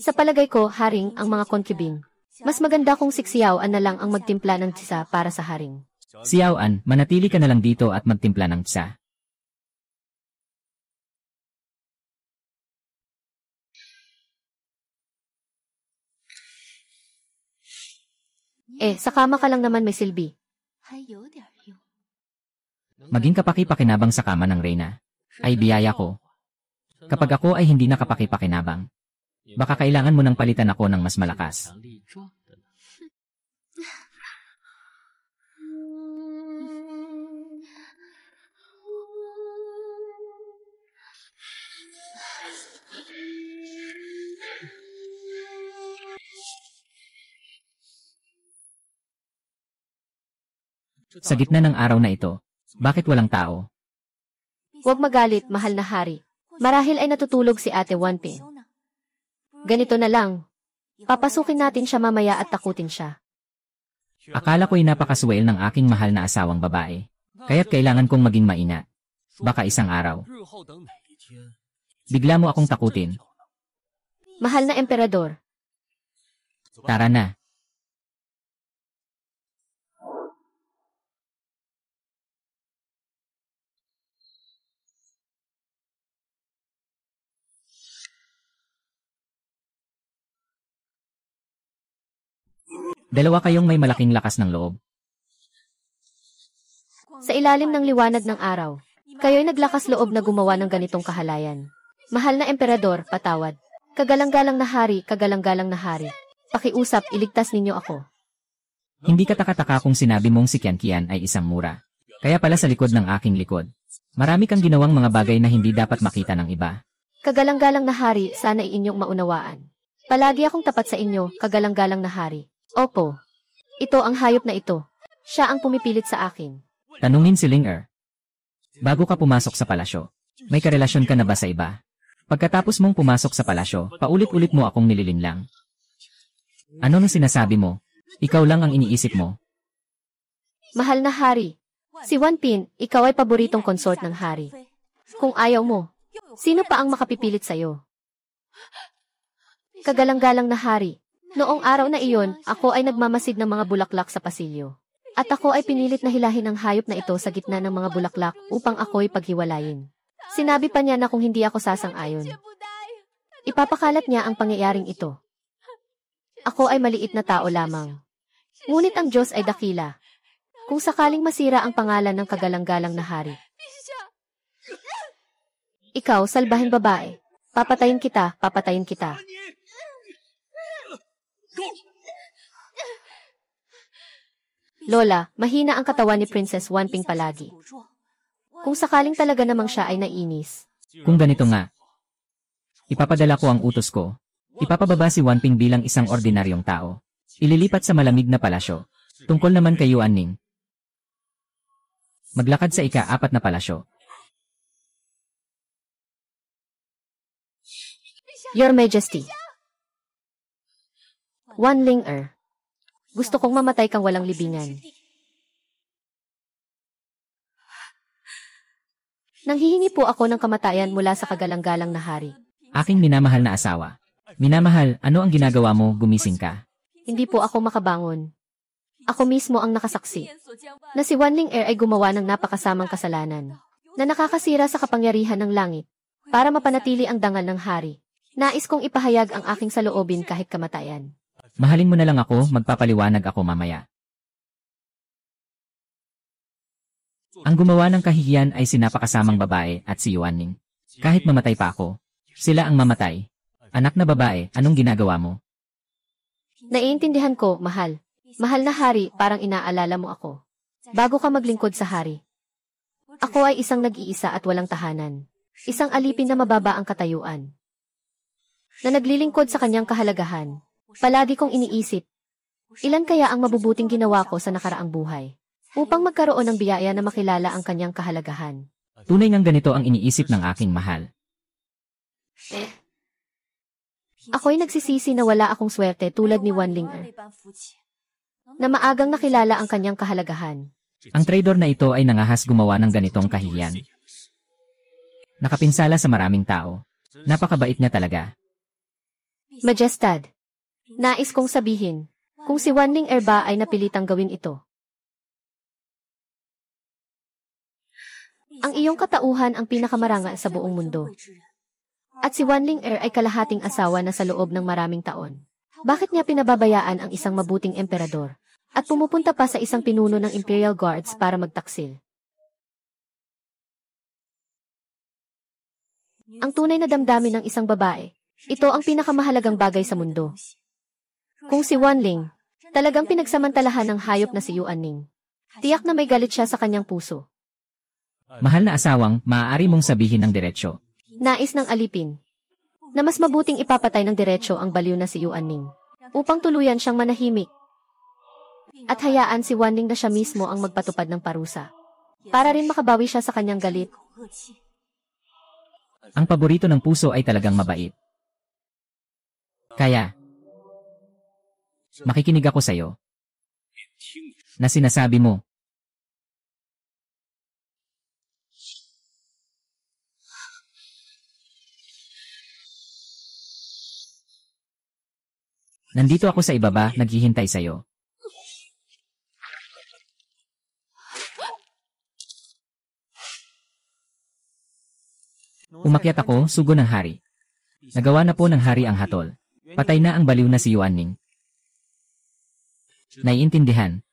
Sa palagay ko, Haring, ang mga concubine. Mas maganda kung si Xiaoan na lang ang magtimpla ng tsa para sa Haring. Xiaoan, manatili ka na lang dito at magtimpla ng tsa. Sa kama ka lang naman may silbi. Maging kapaki-pakinabang sa kama ng reyna. Ay biyaya ko. Kapag ako ay hindi nakapaki-pakinabang, baka kailangan mo nang palitan ako ng mas malakas. Sa gitna ng araw na ito, bakit walang tao? Huwag magalit, mahal na hari. Marahil ay natutulog si Ate Wanping. Ganito na lang. Papasukin natin siya mamaya at takutin siya. Akala ko'y napakaswel ng aking mahal na asawang babae. Kaya't kailangan kong maging maingat. Baka isang araw. Bigla mo akong takutin. Mahal na emperador. Tara na. Dalawa kayong may malaking lakas ng loob. Sa ilalim ng liwanag ng araw, kayo'y naglakas loob na gumawa ng ganitong kahalayan. Mahal na emperador, patawad. Kagalang-galang na hari, kagalang-galang na hari. Pakiusap, iligtas ninyo ako. Hindi ka taka-taka kung sinabi mong si Qianqian ay isang mura. Kaya pala sa likod ng aking likod. Marami kang ginawang mga bagay na hindi dapat makita ng iba. Kagalang-galang na hari, sana inyong maunawaan. Palagi akong tapat sa inyo, kagalang-galang na hari. Opo. Ito ang hayop na ito. Siya ang pumipilit sa akin. Tanungin si Ling Er. Bago ka pumasok sa palasyo, may karelasyon ka na ba sa iba? Pagkatapos mong pumasok sa palasyo, paulit-ulit mo akong nililinlang. Ano nang sinasabi mo? Ikaw lang ang iniisip mo. Mahal na hari, si Wanping, ikaw ay paboritong consort ng hari. Kung ayaw mo, sino pa ang makapipilit sa'yo? Kagalang-galang na hari, noong araw na iyon, ako ay nagmamasid ng mga bulaklak sa pasilyo. At ako ay pinilit na hilahin ang hayop na ito sa gitna ng mga bulaklak upang ako'y paghiwalayin. Sinabi pa niya na kung hindi ako sasang-ayon, ipapakalat niya ang pangyayaring ito. Ako ay maliit na tao lamang. Ngunit ang Diyos ay dakila. Kung sakaling masira ang pangalan ng kagalang-galang na hari. Ikaw, salbahing babae, papatayin kita, papatayin kita. Lola, mahina ang katawan ni Princess Wanping palagi. Kung sakaling talaga namang siya ay nainis. Kung ganito nga, ipapadala ko ang utos ko. Ipapababa si Wanping bilang isang ordinaryong tao. Ililipat sa malamig na palasyo. Tungkol naman kay Yuan Ning, maglakad sa ika-4 na palasyo. Your Majesty. Wan Ling Er. Gusto kong mamatay kang walang libingan. Nanghihingi po ako ng kamatayan mula sa kagalang-galang na hari. Aking minamahal na asawa. Minamahal, ano ang ginagawa mo? Gumising ka. Hindi po ako makabangon. Ako mismo ang nakasaksi na si Wan Ling Er ay gumawa ng napakasamang kasalanan na nakakasira sa kapangyarihan ng langit para mapanatili ang dangal ng hari. Nais kong ipahayag ang aking saloobin kahit kamatayan. Mahalin mo na lang ako, magpapaliwanag ako mamaya. Ang gumawa ng kahihiyan ay si napakasamang babae at si Yuan Ning. Kahit mamatay pa ako, sila ang mamatay. Anak na babae, anong ginagawa mo? Naiintindihan ko, mahal. Mahal na hari, parang inaalala mo ako. Bago ka maglingkod sa hari. Ako ay isang nag-iisa at walang tahanan. Isang alipin na mababa ang katayuan. Na naglilingkod sa kanyang kahalagahan. Palagi kong iniisip, ilan kaya ang mabubuting ginawa ko sa nakaraang buhay upang magkaroon ng biyaya na makilala ang kanyang kahalagahan. Tunay ngang ganito ang iniisip ng aking mahal. Ako'y nagsisisi na wala akong swerte tulad ni Wan Ling Er. na maagang nakilala ang kanyang kahalagahan. Ang traidor na ito ay nangahas gumawa ng ganitong kahihiyan. Nakapinsala sa maraming tao. Napakabait niya talaga. Majestad, nais kong sabihin, kung si Wanling ba ay napilitang gawin ito. Ang iyong katauhan ang pinakamarangal sa buong mundo. At si Wanling ay kalahating asawa na sa loob ng maraming taon. Bakit niya pinababayaan ang isang mabuting emperador? At pumupunta pa sa isang pinuno ng Imperial Guards para magtaksil. Ang tunay na damdamin ng isang babae, ito ang pinakamahalagang bagay sa mundo. Kung si Wanling, talagang pinagsamantalahan ng hayop na si Yuanning. Tiyak na may galit siya sa kanyang puso. Mahal na asawang, maaari mong sabihin ng diretsyo. Nais ng alipin, na mas mabuting ipapatay ng diretsyo ang baliw na si Yuanning, upang tuluyan siyang manahimik. At hayaan si Wanling na siya mismo ang magpatupad ng parusa, para rin makabawi siya sa kanyang galit. Ang paborito ng puso ay talagang mabait. Kaya, makikinig ako sa'yo. Na sinasabi mo. Nandito ako sa ibaba, naghihintay sa'yo. Umakyat ako, sugo ng hari. Nagawa na po ng hari ang hatol. Patay na ang baliw na si Yuanning. Naiintindihan.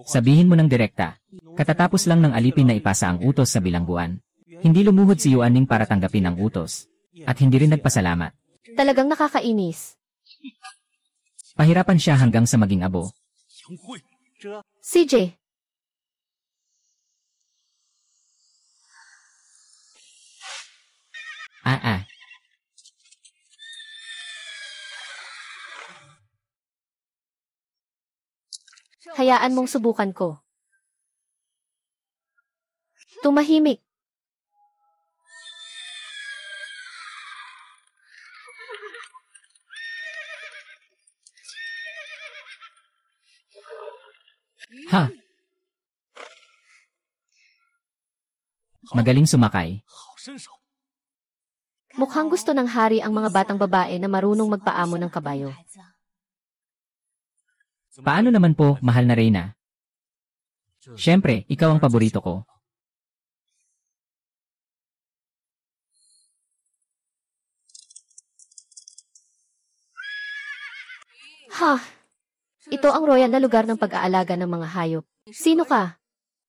Sabihin mo ng direkta. Katatapos lang ng alipin na ipasa ang utos sa bilangguan. Hindi lumuhod si Yuanning para tanggapin ang utos. At hindi rin nagpasalamat. Talagang nakakainis. Pahirapan siya hanggang sa maging abo. CJ. Hayaan mong subukan ko. Tumahimik. Ha? Magaling sumakay. Mukhang gusto ng hari ang mga batang babae na marunong magpaamo ng kabayo. Paano naman po, mahal na Reyna? Siyempre, ikaw ang paborito ko. Ha! Ito ang royal na lugar ng pag-aalaga ng mga hayop. Sino ka?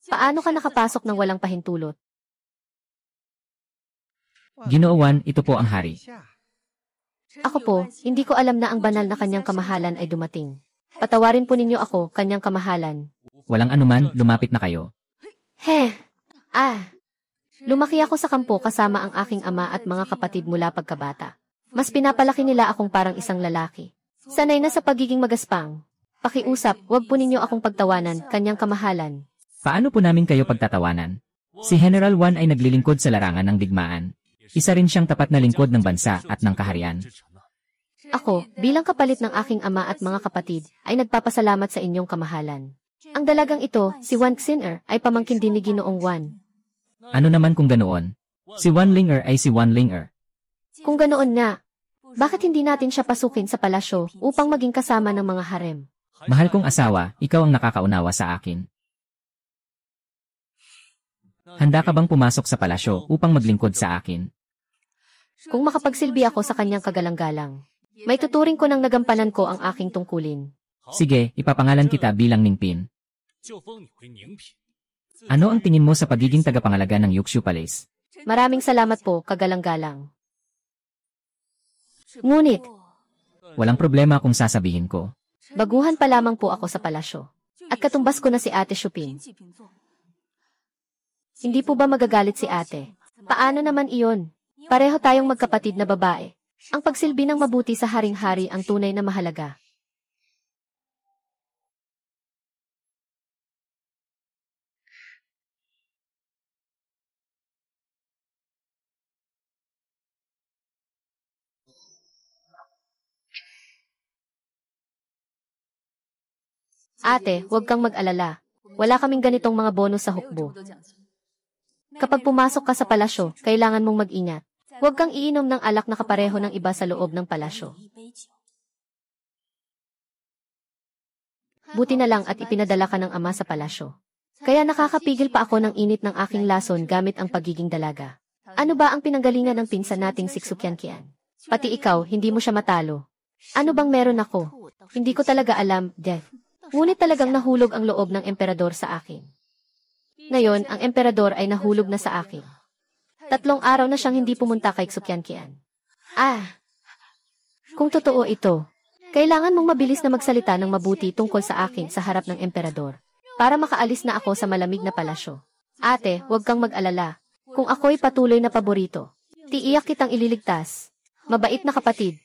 Paano ka nakapasok ng walang pahintulot? Ginoowan, ito po ang hari. Ako po, hindi ko alam na ang banal na kanyang kamahalan ay dumating. Patawarin po ninyo ako, kanyang kamahalan. Walang anuman, lumapit na kayo. Lumaki ako sa kampo kasama ang aking ama at mga kapatid mula pagkabata. Mas pinapalaki nila akong parang isang lalaki. Sanay na sa pagiging magaspang. Pakiusap, wag po ninyo akong pagtawanan, kanyang kamahalan. Paano po namin kayo pagtatawanan? Si General Wan ay naglilingkod sa larangan ng digmaan. Isa rin siyang tapat na lingkod ng bansa at ng kaharian. Ako, bilang kapalit ng aking ama at mga kapatid, ay nagpapasalamat sa inyong kamahalan. Ang dalagang ito, si Wan Xin'er, ay pamangkin din ni Ginoong Wan. Ano naman kung ganoon? Si Wanling ay si Wanling. Kung ganoon nga, bakit hindi natin siya pasukin sa palasyo upang maging kasama ng mga harem? Mahal kong asawa, ikaw ang nakakaunawa sa akin. Handa ka bang pumasok sa palasyo upang maglingkod sa akin? Kung makapagsilbi ako sa kanyang kagalang-galang, may tuturing ko nang nagampanan ko ang aking tungkulin. Sige, ipapangalan kita bilang Ningpin. Ano ang tingin mo sa pagiging tagapangalaga ng Yukshu Palace? Maraming salamat po, kagalang-galang. Ngunit, Walang problema kung sasabihin ko. baguhan pa lamang po ako sa palasyo. At katumbas ko na si Ate Shuping. Hindi po ba magagalit si ate? Paano naman iyon? Pareho tayong magkapatid na babae. Ang pagsilbi ng mabuti sa haring-hari ang tunay na mahalaga. Ate, huwag kang mag-alala. Wala kaming ganitong mga bonus sa hukbo. Kapag pumasok ka sa palasyo, kailangan mong mag-ingat. Huwag kang iinom ng alak na kapareho ng iba sa loob ng palasyo. Buti na lang at ipinadala ka ng ama sa palasyo. Kaya nakakapigil pa ako ng init ng aking lason gamit ang pagiging dalaga. Ano ba ang pinanggalingan ng pinsan nating si Xuqianqian? Pati ikaw, hindi mo siya matalo. Ano bang meron ako? Hindi ko talaga alam, Death. Ngunit talagang nahulog ang loob ng emperador sa akin. Ngayon, ang emperador ay nahulog na sa akin. 3 araw na siyang hindi pumunta kay Xuqianqian. Kung totoo ito, kailangan mong mabilis na magsalita ng mabuti tungkol sa akin sa harap ng emperador para makaalis na ako sa malamig na palasyo. Ate, huwag kang mag-alala. Kung ako'y patuloy na paborito, tiiyak kitang ililigtas. Mabait na kapatid.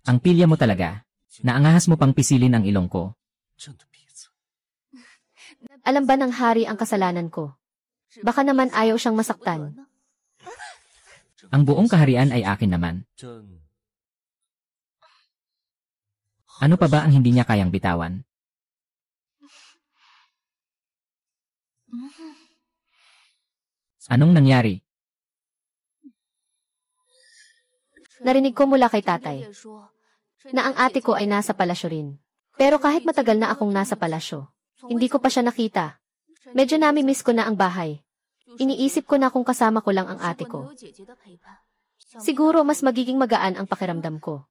Ang pilya mo talaga. Naangahas mo pang pisilin ang ilong ko. Alam ba ng hari ang kasalanan ko? Baka naman ayaw siyang masaktan. Ang buong kaharian ay akin naman. Ano pa ba ang hindi niya kayang bitawan? Anong nangyari? Narinig ko mula kay tatay na ang ate ko ay nasa palasyo rin. Pero kahit matagal na akong nasa palasyo, hindi ko pa siya nakita. Medyo nami-miss ko na ang bahay. Iniisip ko na kung kasama ko lang ang ate ko. Siguro mas magiging magaan ang pakiramdam ko.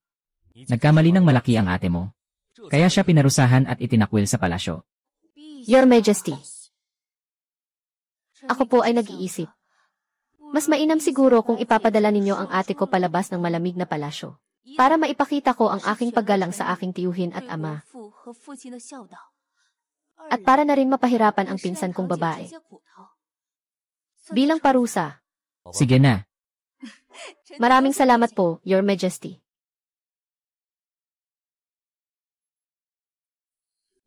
Nagkamali ng malaki ang ate mo. Kaya siya pinarusahan at itinakwil sa palasyo. Your Majesty. Ako po ay nag-iisip. Mas mainam siguro kung ipapadala ninyo ang ate ko palabas ng malamig na palasyo para maipakita ko ang aking paggalang sa aking tiyuhin at ama. At para na rin mapahirapan ang pinsan kong babae. Bilang parusa. Sige na. Maraming salamat po, Your Majesty.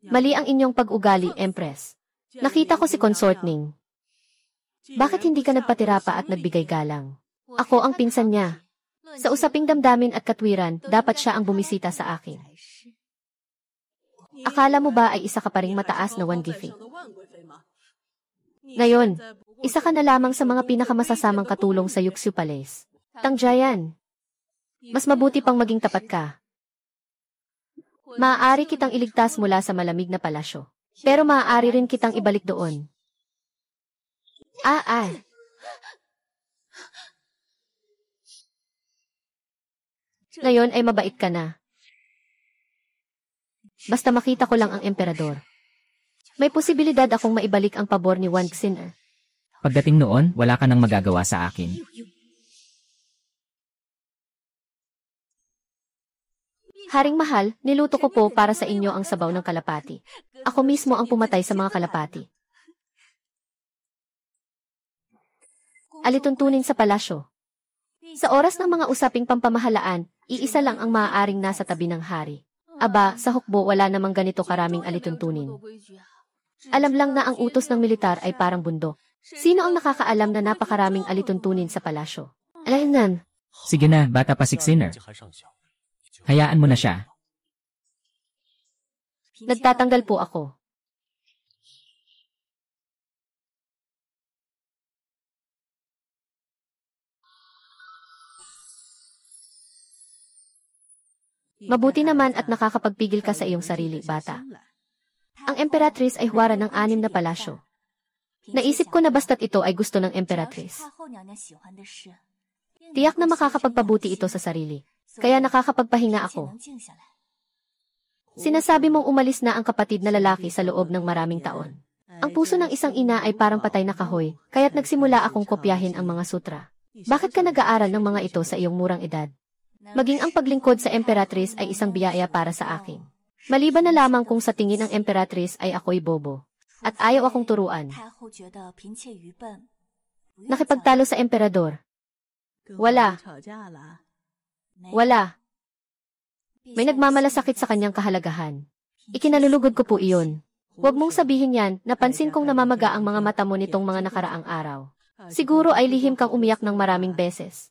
Mali ang inyong pag-ugali, Empress. Nakita ko si Consort Ning. Bakit hindi ka nagpatira pa at nagbigay galang? Ako ang pinsan niya. Sa usaping damdamin at katwiran, dapat siya ang bumisita sa akin. Akala mo ba ay isa ka pa ring mataas na Wangifi? Ngayon, isa ka na lamang sa mga pinakamasasamang katulong sa Yuxu Palace. Tangjayan. Mas mabuti pang maging tapat ka. Maaari kitang iligtas mula sa malamig na palasyo. Pero maaari rin kitang ibalik doon. Ngayon ay mabait ka na. Basta makita ko lang ang emperador. May posibilidad akong maibalik ang pabor ni Wang Xin. Pagdating noon, wala ka nang magagawa sa akin. Haring mahal, niluto ko po para sa inyo ang sabaw ng kalapati. Ako mismo ang pumatay sa mga kalapati. Alituntunin sa palasyo. Sa oras ng mga usaping pampamahalaan, iisa lang ang maaaring nasa tabi ng hari. Aba, sa hukbo wala namang ganito karaming alituntunin. Alam lang na ang utos ng militar ay parang bundok. Sino ang nakakaalam na napakaraming alituntunin sa palasyo? Alainan. Sige na, bata pa si Xiner. Hayaan mo na siya. Nagtatanggal po ako. Mabuti naman at nakakapagpigil ka sa iyong sarili, bata. Ang emperatrice ay huwara ng 6 na palasyo. Naisip ko na basta't ito ay gusto ng emperatrice. Tiyak na makakapagpabuti ito sa sarili. Kaya nakakapagpahinga ako. Sinasabi mong umalis na ang kapatid na lalaki sa loob ng maraming taon. Ang puso ng isang ina ay parang patay na kahoy, kaya't nagsimula akong kopyahin ang mga sutra. Bakit ka nag-aaral ng mga ito sa iyong murang edad? Maging ang paglingkod sa emperatrice ay isang biyaya para sa akin. Maliban na lamang kung sa tingin ng emperatrice ay ako'y bobo. At ayaw akong turuan. Nakipagtalo sa emperador. Wala. May nagmamalasakit sa kanyang kahalagahan. Ikinalulugod ko po iyon. Huwag mong sabihin yan, napansin kong namamaga ang mga mata mo nitong mga nakaraang araw. Siguro ay lihim kang umiyak ng maraming beses.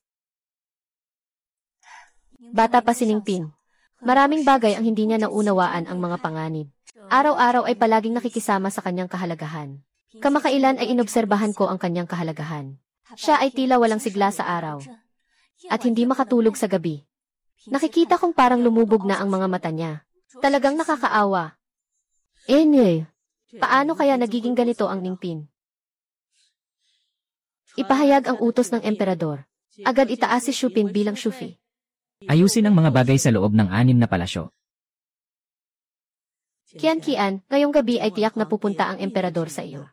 Bata pa si Ningping. Maraming bagay ang hindi niya naunawaan ang mga panganib. Araw-araw ay palaging nakikisama sa kanyang kahalagahan. Kamakailan ay inobserbahan ko ang kanyang kahalagahan. Siya ay tila walang sigla sa araw. At hindi makatulog sa gabi. Nakikita kong parang lumubog na ang mga mata niya. Talagang nakakaawa. Paano kaya nagiging ganito ang Ningpin? Ipahayag ang utos ng emperador. Agad itaas si Shupin bilang Shufi. Ayusin ang mga bagay sa loob ng 6 na palasyo. Kian, ngayong gabi ay tiyak na pupunta ang emperador sa iyo.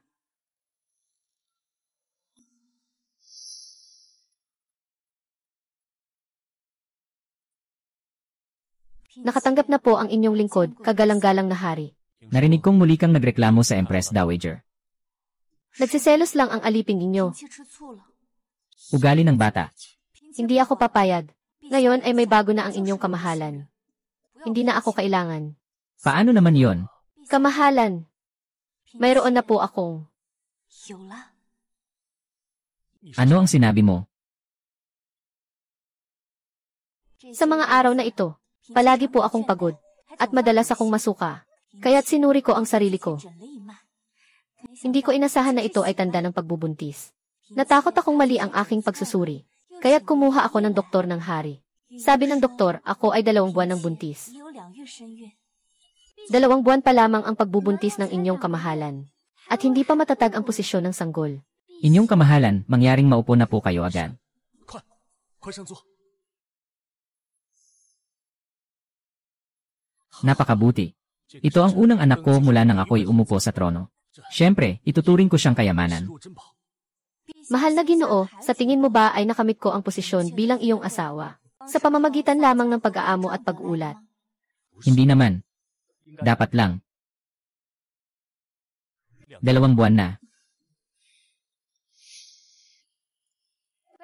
Nakatanggap na po ang inyong lingkod, kagalang-galang na hari. Narinig kong muli kang nagreklamo sa Empress Dowager. Nagsiselos lang ang alipin ninyo. Ugali ng bata. Hindi ako papayag. Ngayon ay may bago na ang inyong kamahalan. Hindi na ako kailangan. Paano naman yon? Kamahalan. Mayroon na po akong. Ano ang sinabi mo? Sa mga araw na ito, palagi po akong pagod, at madalas akong masuka, kaya't sinuri ko ang sarili ko. Hindi ko inasahan na ito ay tanda ng pagbubuntis. Natakot akong mali ang aking pagsusuri, kaya't kumuha ako ng doktor ng hari. Sabi ng doktor, ako ay 2 buwan ng buntis. 2 buwan pa lamang ang pagbubuntis ng inyong kamahalan, at hindi pa matatag ang posisyon ng sanggol. Inyong kamahalan, mangyaring maupo na po kayo agad. Napakabuti. Ito ang unang anak ko mula nang ako'y umupo sa trono. Siyempre, ituturing ko siyang kayamanan. Mahal na Ginoo, sa tingin mo ba ay nakamit ko ang posisyon bilang iyong asawa? Sa pamamagitan lamang ng pag-aamo at pag-uulat. Hindi naman. Dapat lang. 2 buwan na.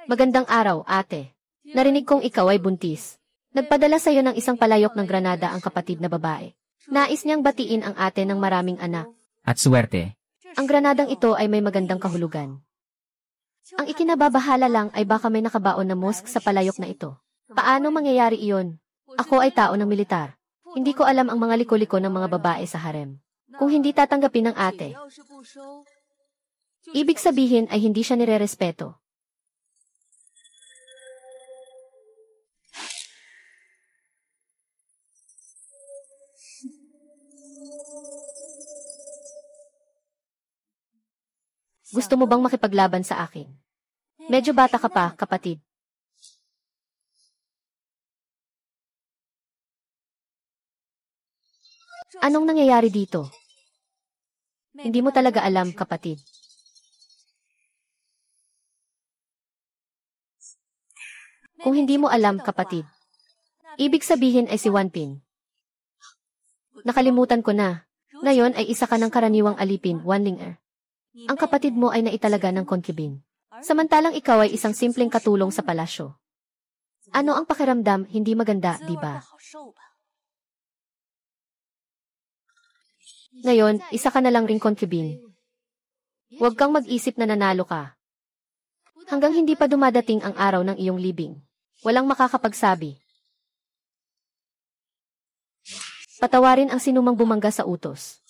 Magandang araw, ate. Narinig kong ikaw ay buntis. Nagpadala sa iyo ng isang palayok ng granada ang kapatid na babae. Nais niyang batiin ang ate ng maraming anak. At suwerte. Ang granadang ito ay may magandang kahulugan. Ang ikinababahala lang ay baka may nakabaon na mosque sa palayok na ito. Paano mangyayari iyon? Ako ay tao ng militar. Hindi ko alam ang mga liko-liko ng mga babae sa harem. Kung hindi tatanggapin ng ate, ibig sabihin ay hindi siya nirerespeto. Gusto mo bang makipaglaban sa akin? Medyo bata ka pa, kapatid. Anong nangyayari dito? Hindi mo talaga alam, kapatid. Kung hindi mo alam, kapatid, ibig sabihin ay si Wanpin. Nakalimutan ko na. Ngayon ay isa ka ng karaniwang alipin, Wanlinger. Ang kapatid mo ay naitalaga ng concubine. Samantalang ikaw ay isang simpleng katulong sa palasyo. Ano ang pakiramdam? Hindi maganda, di ba? Ngayon, isa ka na lang ring concubine. Huwag kang mag-isip na nanalo ka. Hanggang hindi pa dumadating ang araw ng iyong libing, walang makakapagsabi. Patawarin ang sinumang bumangga sa utos.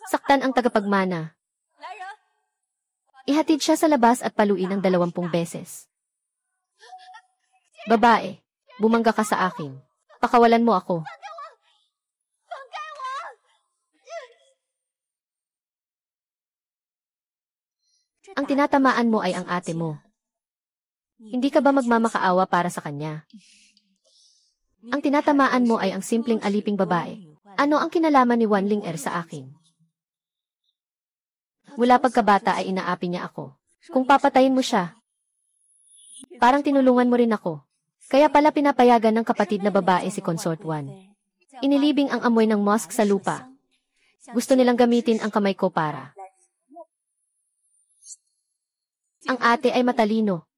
Saktan ang tagapagmana. Ihatid siya sa labas at paluin ng 20 beses. Babae, bumangga ka sa akin. Pakawalan mo ako. Ang tinatamaan mo ay ang ate mo. Hindi ka ba magmamakaawa para sa kanya? Ang tinatamaan mo ay ang simpleng aliping babae. Ano ang kinalaman ni Wanlinger sa akin? Mula pagkabata ay inaapi niya ako. Kung papatayin mo siya, parang tinulungan mo rin ako. Kaya pala pinapayagan ng kapatid na babae si Consort 1. Inilibing ang amoy ng mosque sa lupa. Gusto nilang gamitin ang kamay ko para. Ang ate ay matalino.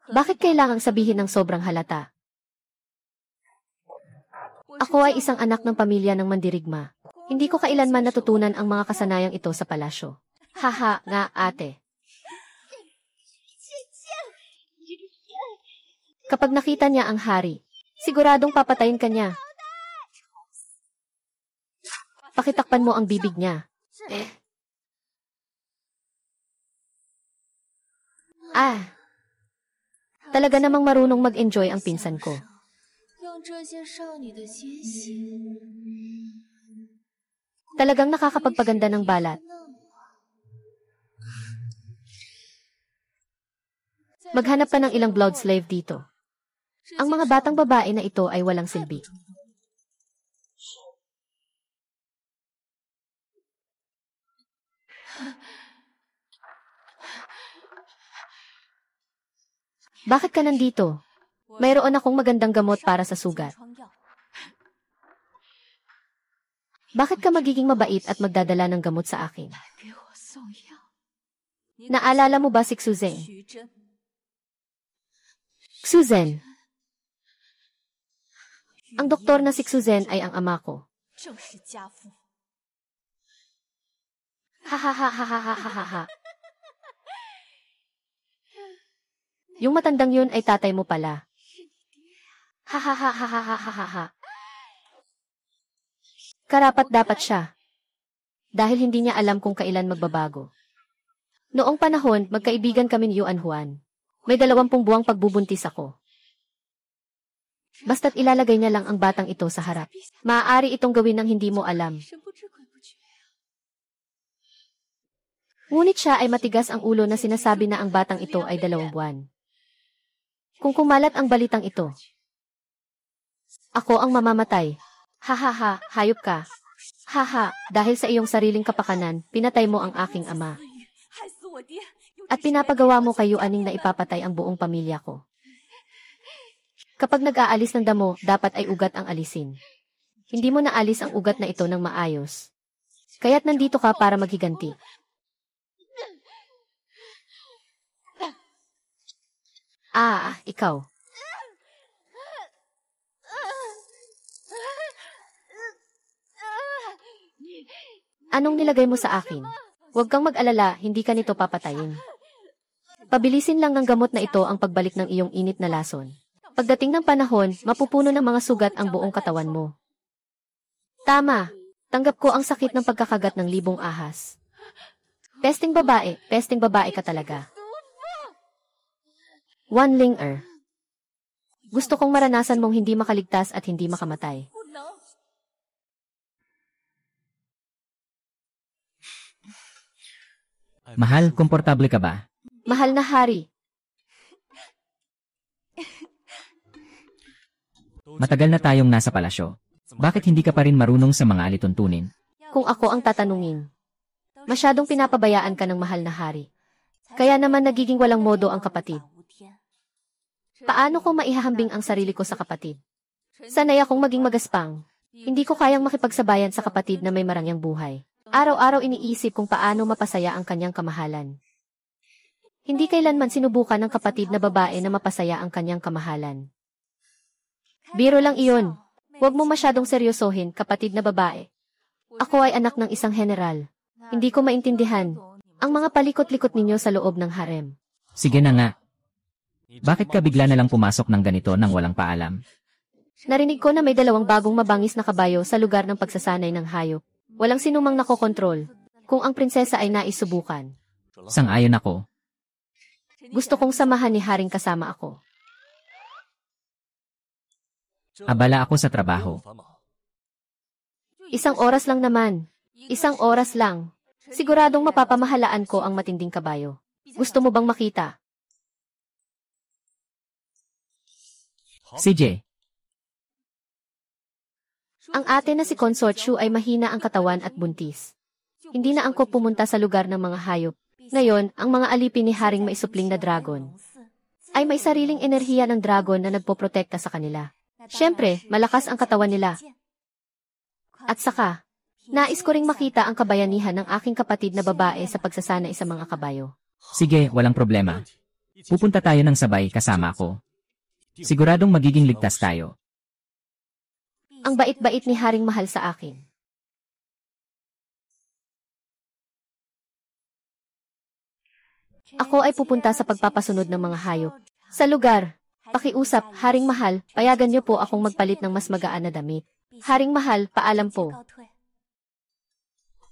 Bakit kailangang sabihin ng sobrang halata? Ako ay isang anak ng pamilya ng mandirigma. Hindi ko kailanman natutunan ang mga kasanayang ito sa palasyo. Haha, nga ate. Kapag nakita niya ang hari, siguradong papatayin ka niya. Pakitakpan mo ang bibig niya. Talaga namang marunong mag-enjoy ang pinsan ko. Talagang nakakapagpaganda ng balat. Maghanap pa ng ilang blood slave dito. Ang mga batang babae na ito ay walang silbi. Bakit ka nandito? Mayroon akong magandang gamot para sa sugat. Bakit ka magiging mabait at magdadala ng gamot sa akin? Naalala mo ba si Xuzen? Xuzen. Ang doktor na si Xuzen ay ang ama ko. Ha. Yung matandang yun ay tatay mo pala. Ha. Karapat dapat siya. Dahil hindi niya alam kung kailan magbabago. Noong panahon, magkaibigan kami ni Yuan Huan. May 20 buwang pagbubuntis ako. Basta't ilalagay niya lang ang batang ito sa harap. Maaari itong gawin ng hindi mo alam. Ngunit siya ay matigas ang ulo na sinasabi na ang batang ito ay 2 buwan. Kung kumalat ang balitang ito, ako ang mamamatay. Ha, hayop ka. Ha, dahil sa iyong sariling kapakanan, pinatay mo ang aking ama. At pinapagawa mo kay Yuaning na ipapatay ang buong pamilya ko. Kapag nag-aalis ng damo, dapat ay ugat ang alisin. Hindi mo naalis ang ugat na ito ng maayos. Kaya't nandito ka para maghiganti. Ikaw. Anong nilagay mo sa akin? Huwag kang mag-alala, hindi ka nito papatayin. Pabilisin lang ng gamot na ito ang pagbalik ng iyong init na lason. Pagdating ng panahon, mapupuno ng mga sugat ang buong katawan mo. Tama, tanggap ko ang sakit ng pagkakagat ng libong ahas. Pesting babae ka talaga. Wan Ling-er. Gusto kong maranasan mong hindi makaligtas at hindi makamatay. Mahal, komportable ka ba? Mahal na hari. Matagal na tayong nasa palasyo. Bakit hindi ka pa rin marunong sa mga alituntunin? Kung ako ang tatanungin, masyadong pinapabayaan ka ng mahal na hari. Kaya naman nagiging walang modo ang kapatid. Paano ko maihahambing ang sarili ko sa kapatid? Sanay akong maging magaspang. Hindi ko kayang makipagsabayan sa kapatid na may marangyang buhay. Araw-araw iniisip kung paano mapasaya ang kanyang kamahalan. Hindi kailanman sinubukan ng kapatid na babae na mapasaya ang kanyang kamahalan. Biro lang iyon. Huwag mo masyadong seryosohin, kapatid na babae. Ako ay anak ng isang general. Hindi ko maintindihan ang mga palikot-likot ninyo sa loob ng harem. Sige na nga. Bakit ka bigla na lang pumasok ng ganito nang walang paalam? Narinig ko na may 2 bagong mabangis na kabayo sa lugar ng pagsasanay ng hayop. Walang sinumang nakokontrol kung ang prinsesa ay naisubukan. Sang-ayon ako. Gusto kong samahan ni Haring kasama ako. Abala ako sa trabaho. 1 oras lang naman. 1 oras lang. Siguradong mapapamahalaan ko ang matinding kabayo. Gusto mo bang makita? CJ. Ang ate na si Consort Shu ay mahina ang katawan at buntis. Hindi na angkop pumunta sa lugar ng mga hayop. Ngayon, ang mga alipin ni Haring maisupling na dragon ay may sariling enerhiya ng dragon na nagpoprotekta sa kanila. Siyempre, malakas ang katawan nila. At saka, nais ko ring makita ang kabayanihan ng aking kapatid na babae sa pagsasanay sa mga kabayo. Sige, walang problema. Pupunta tayo ng sabay kasama ko. Siguradong magiging ligtas tayo. Ang bait-bait ni Haring Mahal sa akin. Ako ay pupunta sa pagpapasunod ng mga hayop. Sa lugar, pakiusap, Haring Mahal, payagan niyo po akong magpalit ng mas magaan na damit. Haring Mahal, paalam po.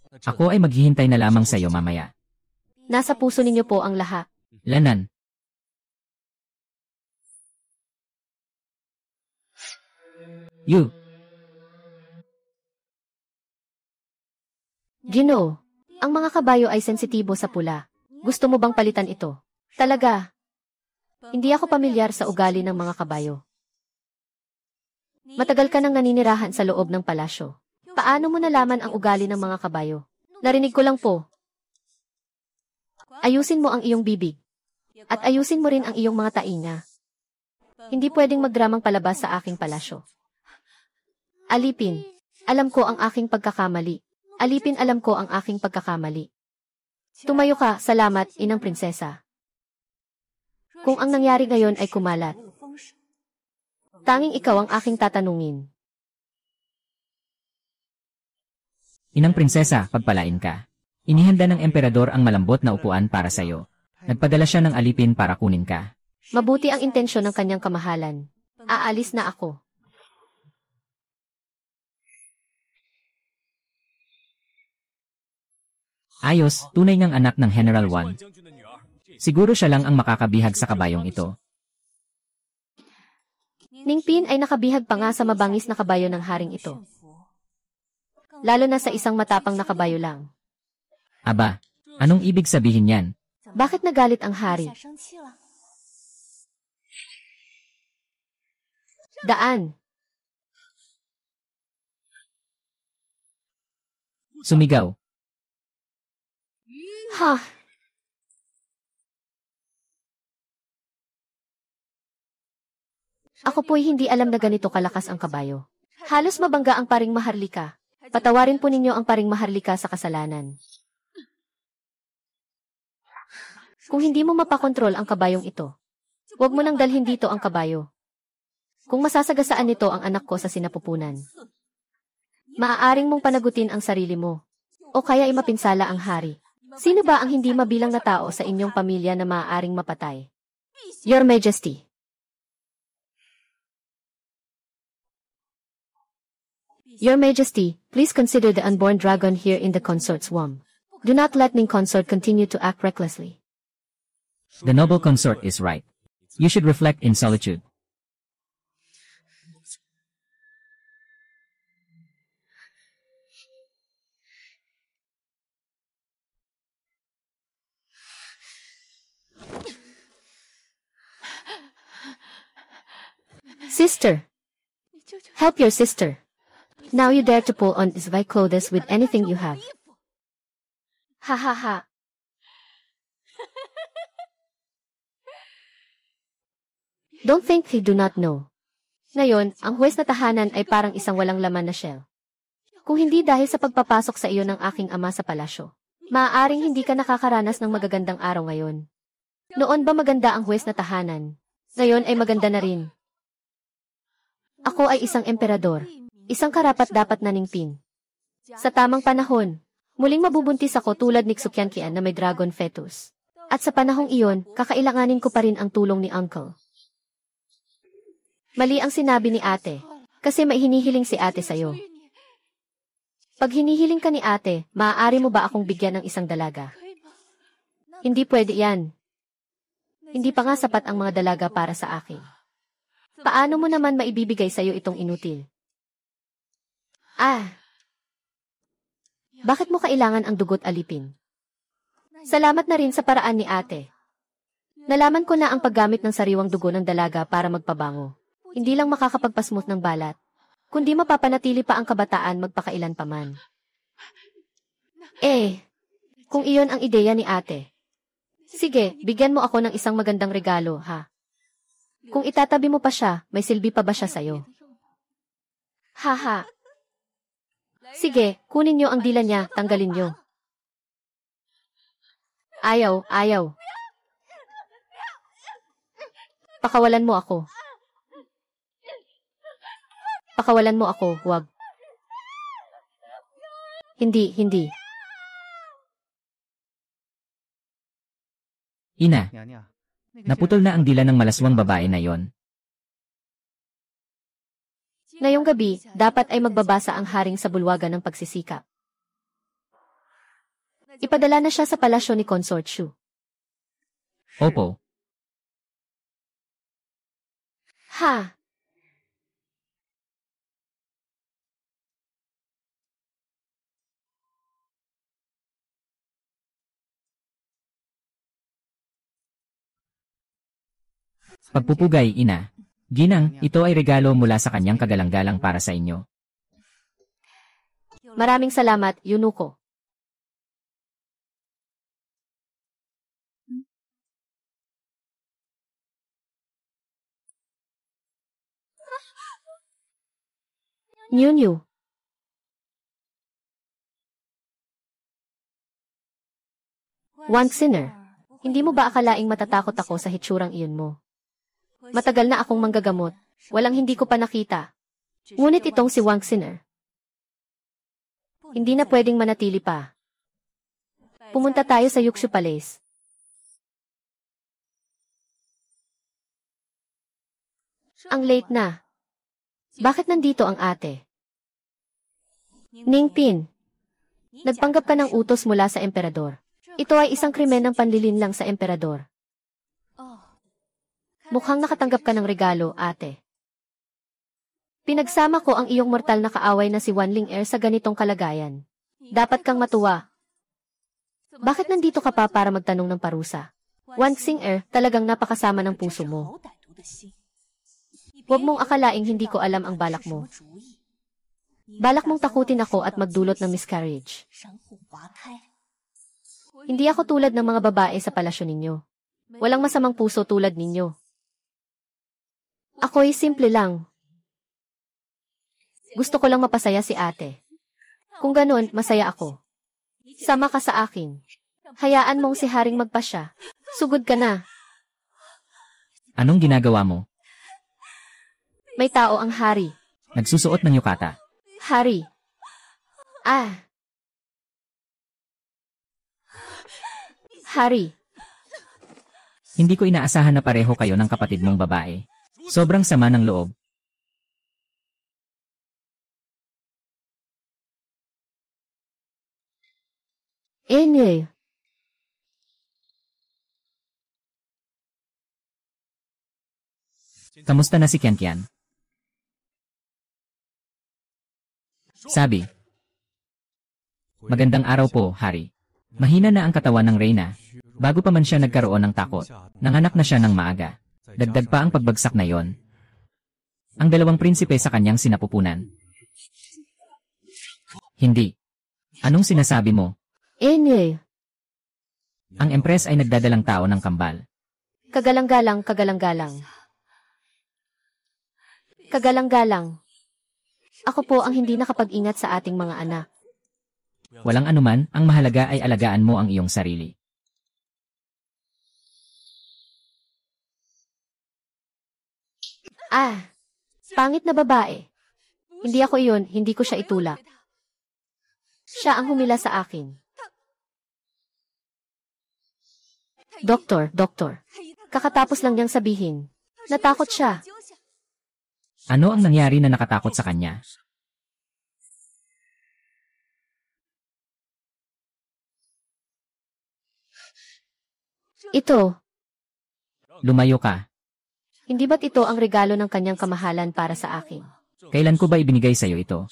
Ako ay maghihintay na lamang sa iyo mamaya. Nasa puso ninyo po ang lahat. Lanan. You. Ginoo, ang mga kabayo ay sensitibo sa pula. Gusto mo bang palitan ito? Talaga. Hindi ako pamilyar sa ugali ng mga kabayo. Matagal ka nang naninirahan sa loob ng palasyo. Paano mo nalaman ang ugali ng mga kabayo? Narinig ko lang po. Ayusin mo ang iyong bibig. At ayusin mo rin ang iyong mga tainga. Hindi pwedeng magdramang palabas sa aking palasyo. Alipin, alam ko ang aking pagkakamali. Alipin, alam ko ang aking pagkakamali. Tumayo ka, salamat, inang prinsesa. Kung ang nangyari ngayon ay kumalat, tanging ikaw ang aking tatanungin. Inang prinsesa, pagpalain ka. Inihanda ng emperador ang malambot na upuan para sa iyo. Nagpadala siya ng alipin para kunin ka. Mabuti ang intensyon ng kanyang kamahalan. Aalis na ako. Ayos, tunay ngang anak ng General Wan. Siguro siya lang ang makakabihag sa kabayong ito. Ningpin ay nakabihag pa nga sa mabangis na kabayo ng haring ito. Lalo na sa isang matapang na kabayo lang. Aba, anong ibig sabihin yan? Bakit nagalit ang hari? Daan. Sumigaw. Ha? Ako po'y hindi alam na ganito kalakas ang kabayo. Halos mabangga ang paring Maharlika. Patawarin po ninyo ang paring Maharlika sa kasalanan. Kung hindi mo mapakontrol ang kabayong ito, huwag mo nang dalhin dito ang kabayo. Kung masasagasaan nito ang anak ko sa sinapupunan, maaaring mong panagutin ang sarili mo, o kaya imapinsala ang hari. Sino ba ang hindi mabilang na tao sa inyong pamilya na maaaring mapatay? Your Majesty. Your Majesty, please consider the unborn dragon here in the consort's womb. Do not let Ning Consort continue to act recklessly. The noble consort is right. You should reflect in solitude. Sister! Help your sister. Now you dare to pull on his white clothes with anything you have. Ha ha ha. Don't think he do not know. Ngayon, ang huwes na tahanan ay parang isang walang laman na shell. Kung hindi dahil sa pagpapasok sa iyo ng aking ama sa palasyo, maaaring hindi ka nakakaranas ng magagandang araw ngayon. Noon ba maganda ang huwes na tahanan? Ngayon ay maganda na rin. Ako ay isang emperador, isang karapat-dapat na ningpin. Sa tamang panahon, muling mabubuntis ako tulad ni Xuqianqian na may dragon fetus. At sa panahong iyon, kakailanganin ko pa rin ang tulong ni Uncle. Mali ang sinabi ni ate, kasi may hinihiling si ate sa'yo. Pag hinihiling ka ni ate, maaari mo ba akong bigyan ng isang dalaga? Hindi pwede yan. Hindi pa nga sapat ang mga dalaga para sa akin. Paano mo naman maibibigay sa'yo itong inutil? Ah! Bakit mo kailangan ang dugot, alipin? Salamat na rin sa paraan ni ate. Nalaman ko na ang paggamit ng sariwang dugo ng dalaga para magpabango. Hindi lang makakapagpasmooth ng balat, kundi mapapanatili pa ang kabataan magpakailan pa man. Kung iyon ang ideya ni ate. Sige, bigyan mo ako ng isang magandang regalo, ha? Kung itatabi mo pa siya, may silbi pa ba siya sa'yo? Haha. Sige, kunin niyo ang dila niya, tanggalin niyo. Ayaw, ayaw. Pakawalan mo ako. Pakawalan mo ako, huwag. Hindi, hindi. Ina, naputol na ang dila ng malaswang babae na yon. Ngayong gabi, dapat ay magbabasa ang haring sa bulwagan ng pagsisikap. Ipadala na siya sa palasyo ni Consort Shu. Opo. Ha? Pagpupugay, ina. Ginang, ito ay regalo mula sa kanyang kagalang-galang para sa inyo. Maraming salamat, Yunuko. Nyu. Wang Sinner, hindi mo ba akalaing matatakot ako sa hitsurang iyon mo? Matagal na akong manggagamot. Walang hindi ko pa nakita. Ngunit itong si Wang Sinner. Hindi na pwedeng manatili pa. Pumunta tayo sa Yukshu Palace. Ang late na. Bakit nandito ang ate? Ningpin, nagpanggap ka ng utos mula sa emperador. Ito ay isang krimen ng panlilinlang sa emperador. Mukhang nakatanggap ka ng regalo, ate. Pinagsama ko ang iyong mortal na kaaway na si Wanling Er sa ganitong kalagayan. Dapat kang matuwa. Bakit nandito ka pa para magtanong ng parusa? Wan Xing Er, talagang napakasama ng puso mo. Huwag mong akalaing hindi ko alam ang balak mo. Balak mong takutin ako at magdulot ng miscarriage. Hindi ako tulad ng mga babae sa palasyo ninyo. Walang masamang puso tulad ninyo. Ako'y simple lang. Gusto ko lang mapasaya si ate. Kung ganun, masaya ako. Sama ka sa akin. Hayaan mong si Haring magpasya. Sugod ka na. Anong ginagawa mo? May tao ang hari. Nagsusuot ng yukata. Hari. Ah. Hari. Hindi ko inaasahan na pareho kayo ng kapatid mong babae. Sobrang sama ng loob. Anyway. Kamusta na si Kian? Sabi. Magandang araw po, Hari. Mahina na ang katawan ng Reyna. Bago pa man siya nagkaroon ng takot, nanganak na siya ng maaga. Dagdag pa ang pagbagsak na yon. Ang dalawang prinsipe sa kanyang sinapupunan. Hindi. Anong sinasabi mo? Anyway. Ang Empress ay nagdadalang tao ng kambal. Kagalang-galang, kagalang-galang. Kagalang-galang. Ako po ang hindi nakapag-ingat sa ating mga anak. Walang anuman, ang mahalaga ay alagaan mo ang iyong sarili. Ah, pangit na babae. Hindi ako iyon, hindi ko siya itulak. Siya ang humila sa akin. Doktor, kakatapos lang niyang sabihin. Natakot siya. Ano ang nangyari na nakatakot sa kanya? Ito. Lumayo ka. Hindi ba't ito ang regalo ng kanyang kamahalan para sa akin? Kailan ko ba ibinigay sa iyo ito?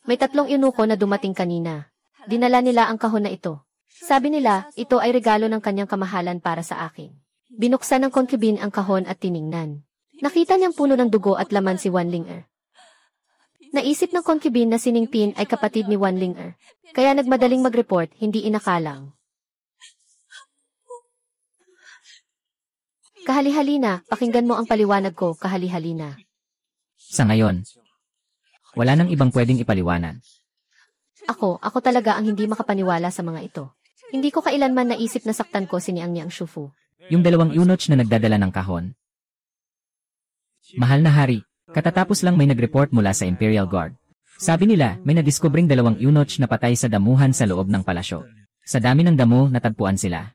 May 3 eunuko na dumating kanina. Dinala nila ang kahon na ito. Sabi nila, ito ay regalo ng kanyang kamahalan para sa akin. Binuksan ng concubine ang kahon at tiningnan. Nakita niyang puno ng dugo at laman si Wanling Er. Naisip ng concubine na si Ningpin ay kapatid ni Wanling Er. Kaya nagmadaling mag-report, hindi inakalang. Kahali-halina, pakinggan mo ang paliwanag ko, kahali-halina. Sa ngayon, wala nang ibang pwedeng ipaliwanag. Ako talaga ang hindi makapaniwala sa mga ito. Hindi ko kailanman naisip na saktan ko si Niang Shufu. Yung 2 eunuch na nagdadala ng kahon. Mahal na hari, katatapos lang may nag-report mula sa Imperial Guard. Sabi nila, may nadiskubring 2 eunuch na patay sa damuhan sa loob ng palasyo. Sa dami ng damo, natagpuan sila.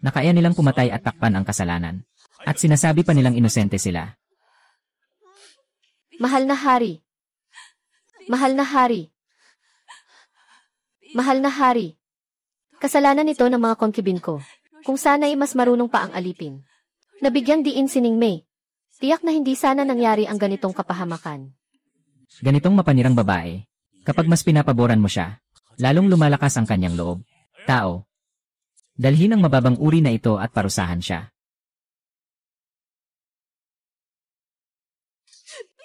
Nakaya nilang pumatay at takpan ang kasalanan. At sinasabi pa nilang inosente sila. Mahal na hari. Mahal na hari. Mahal na hari. Kasalanan ito ng mga concubine ko. Kung sana'y mas marunong pa ang alipin. Nabigyang diin si Ning Mei. Tiyak na hindi sana nangyari ang ganitong kapahamakan. Ganitong mapanirang babae, kapag mas pinapaboran mo siya, lalong lumalakas ang kanyang loob. Tao. Dalhin ang mababang uri na ito at parusahan siya.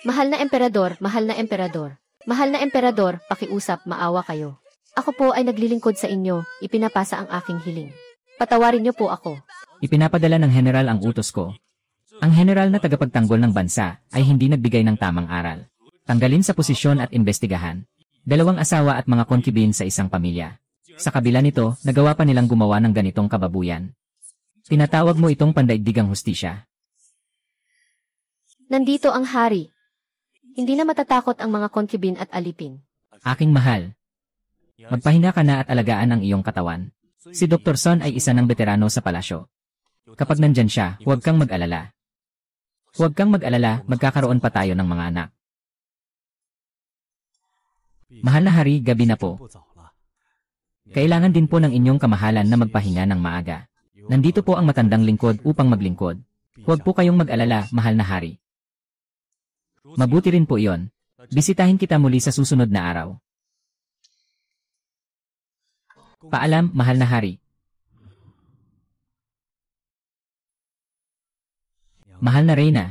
Mahal na emperador, mahal na emperador. Mahal na emperador, pakiusap, maawa kayo. Ako po ay naglilingkod sa inyo, ipinapasa ang aking hiling. Patawarin niyo po ako. Ipinapadala ng general ang utos ko. Ang general na tagapagtanggol ng bansa ay hindi nagbigay ng tamang aral. Tanggalin sa posisyon at imbestigahan. 2 asawa at mga concubine sa isang pamilya. Sa kabila nito, nagawa pa nilang gumawa ng ganitong kababuyan. Tinatawag mo itong pandaigdigang hustisya. Nandito ang hari. Hindi na matatakot ang mga concubine at alipin. Aking mahal. Magpahinga ka na at alagaan ang iyong katawan. Si Dr. Son ay isa ng veterano sa palasyo. Kapag nandyan siya, huwag kang mag-alala. Huwag kang mag-alala, magkakaroon pa tayo ng mga anak. Mahal na hari, gabi na po. Kailangan din po ng inyong kamahalan na magpahinga ng maaga. Nandito po ang matandang lingkod upang maglingkod. Huwag po kayong mag-alala, mahal na hari. Mabuti rin po iyon. Bisitahin kita muli sa susunod na araw. Paalam, mahal na hari. Mahal na reyna.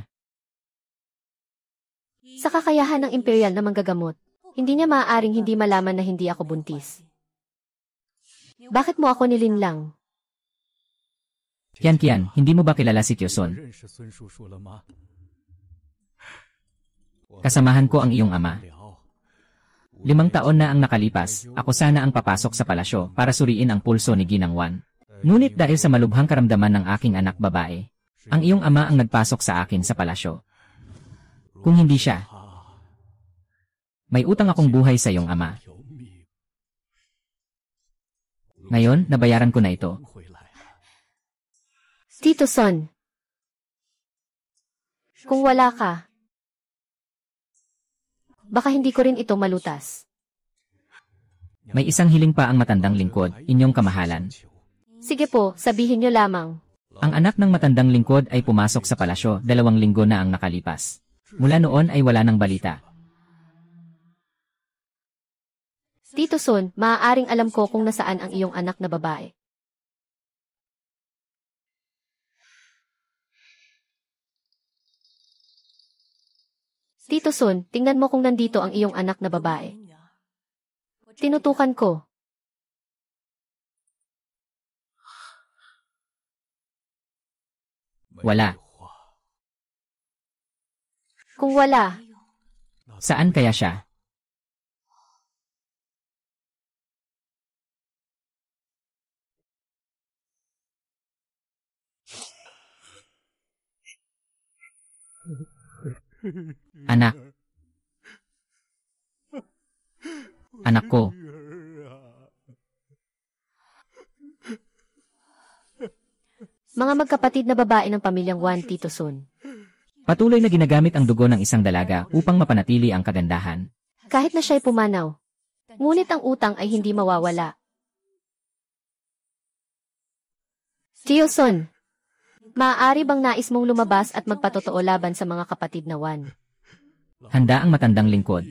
Sa kakayahan ng imperial na manggagamot, hindi niya maaaring hindi malaman na hindi ako buntis. Bakit mo ako nilinlang? Kian, hindi mo ba kilala si Tioson? Kasamahan ko ang iyong ama. 5 taon na ang nakalipas, ako sana ang papasok sa palasyo para suriin ang pulso ni Ginang Wan. Ngunit dahil sa malubhang karamdaman ng aking anak babae, ang iyong ama ang nagpasok sa akin sa palasyo. Kung hindi siya, may utang akong buhay sa iyong ama. Ngayon, nabayaran ko na ito. Tito Son, kung wala ka, baka hindi ko rin ito malutas. May isang hiling pa ang matandang lingkod, inyong kamahalan. Sige po, sabihin niyo lamang. Ang anak ng matandang lingkod ay pumasok sa palasyo 2 linggo na ang nakalipas. Mula noon ay wala nang balita. Tito Son, maaaring alam ko kung nasaan ang iyong anak na babae. Tito Son, tingnan mo kung nandito ang iyong anak na babae. Tinutukan ko. Wala. Kung wala, Saan kaya siya? Anak. Anak ko. mga magkapatid na babae ng pamilyang Wan, Tito Son. Patuloy na ginagamit ang dugo ng isang dalaga upang mapanatili ang kagandahan. Kahit na siya'y pumanaw, ngunit ang utang ay hindi mawawala. Tio Son, maaari bang nais mong lumabas at magpatotoo laban sa mga kapatid na Wan? Handa ang matandang lingkod.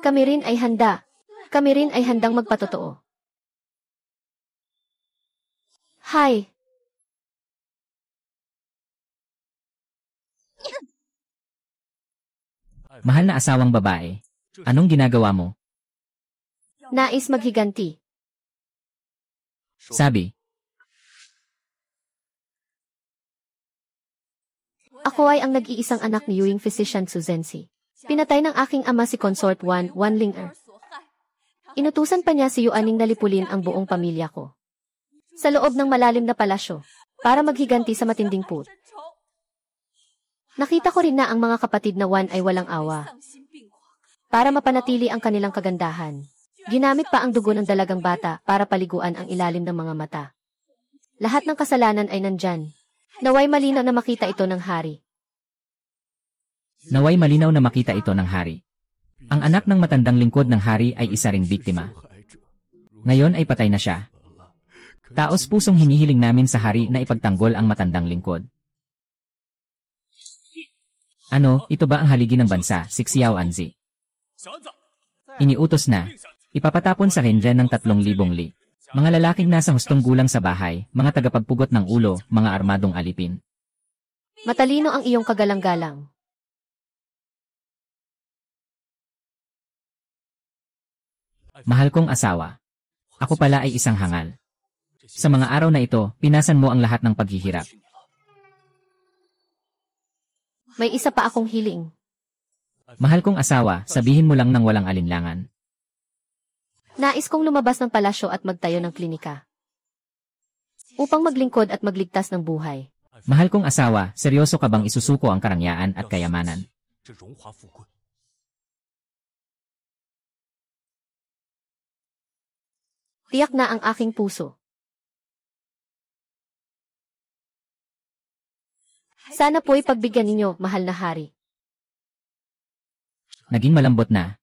Kami rin ay handa. Kami rin ay handang magpatotoo. Hi! Mahal na asawang babae, anong ginagawa mo? Nais maghiganti. Sabi, Ako ay ang nag-iisang anak ni Yuing Physician Suzensi. Pinatay ng aking ama si Consort Wan Linger. Inutusan pa niya si Yuaning na lipulin ang buong pamilya ko. Sa loob ng malalim na palasyo, para maghiganti sa matinding put. Nakita ko rin na ang mga kapatid na Wan ay walang awa. Para mapanatili ang kanilang kagandahan, ginamit pa ang dugo ng dalagang bata para paliguan ang ilalim ng mga mata. Lahat ng kasalanan ay nandyan. Naway malinaw na makita ito ng hari. Naway malinaw na makita ito ng hari. Ang anak ng matandang lingkod ng hari ay isa ring biktima. Ngayon ay patay na siya. Taos pusong hinihiling namin sa hari na ipagtanggol ang matandang lingkod. Ano, ito ba ang haligi ng bansa, si Xiao Anzi? Iniutos na, ipapatapon sa Renren ng 3,000 li. Mga lalaking nasa hustong gulang sa bahay, mga tagapagpugot ng ulo, mga armadong alipin. Matalino ang iyong kagalang-galang. Mahal kong asawa. Ako pala ay isang hangal. Sa mga araw na ito, pinasan mo ang lahat ng paghihirap. May isa pa akong hiling. Mahal kong asawa, sabihin mo lang ng walang alinlangan. Nais kong lumabas ng palasyo at magtayo ng klinika. Upang maglingkod at magligtas ng buhay. Mahal kong asawa, seryoso ka bang isusuko ang karangyaan at kayamanan? Tiyak na ang aking puso. Sana po'y pagbigyan ninyo, mahal na hari. Naging malambot na.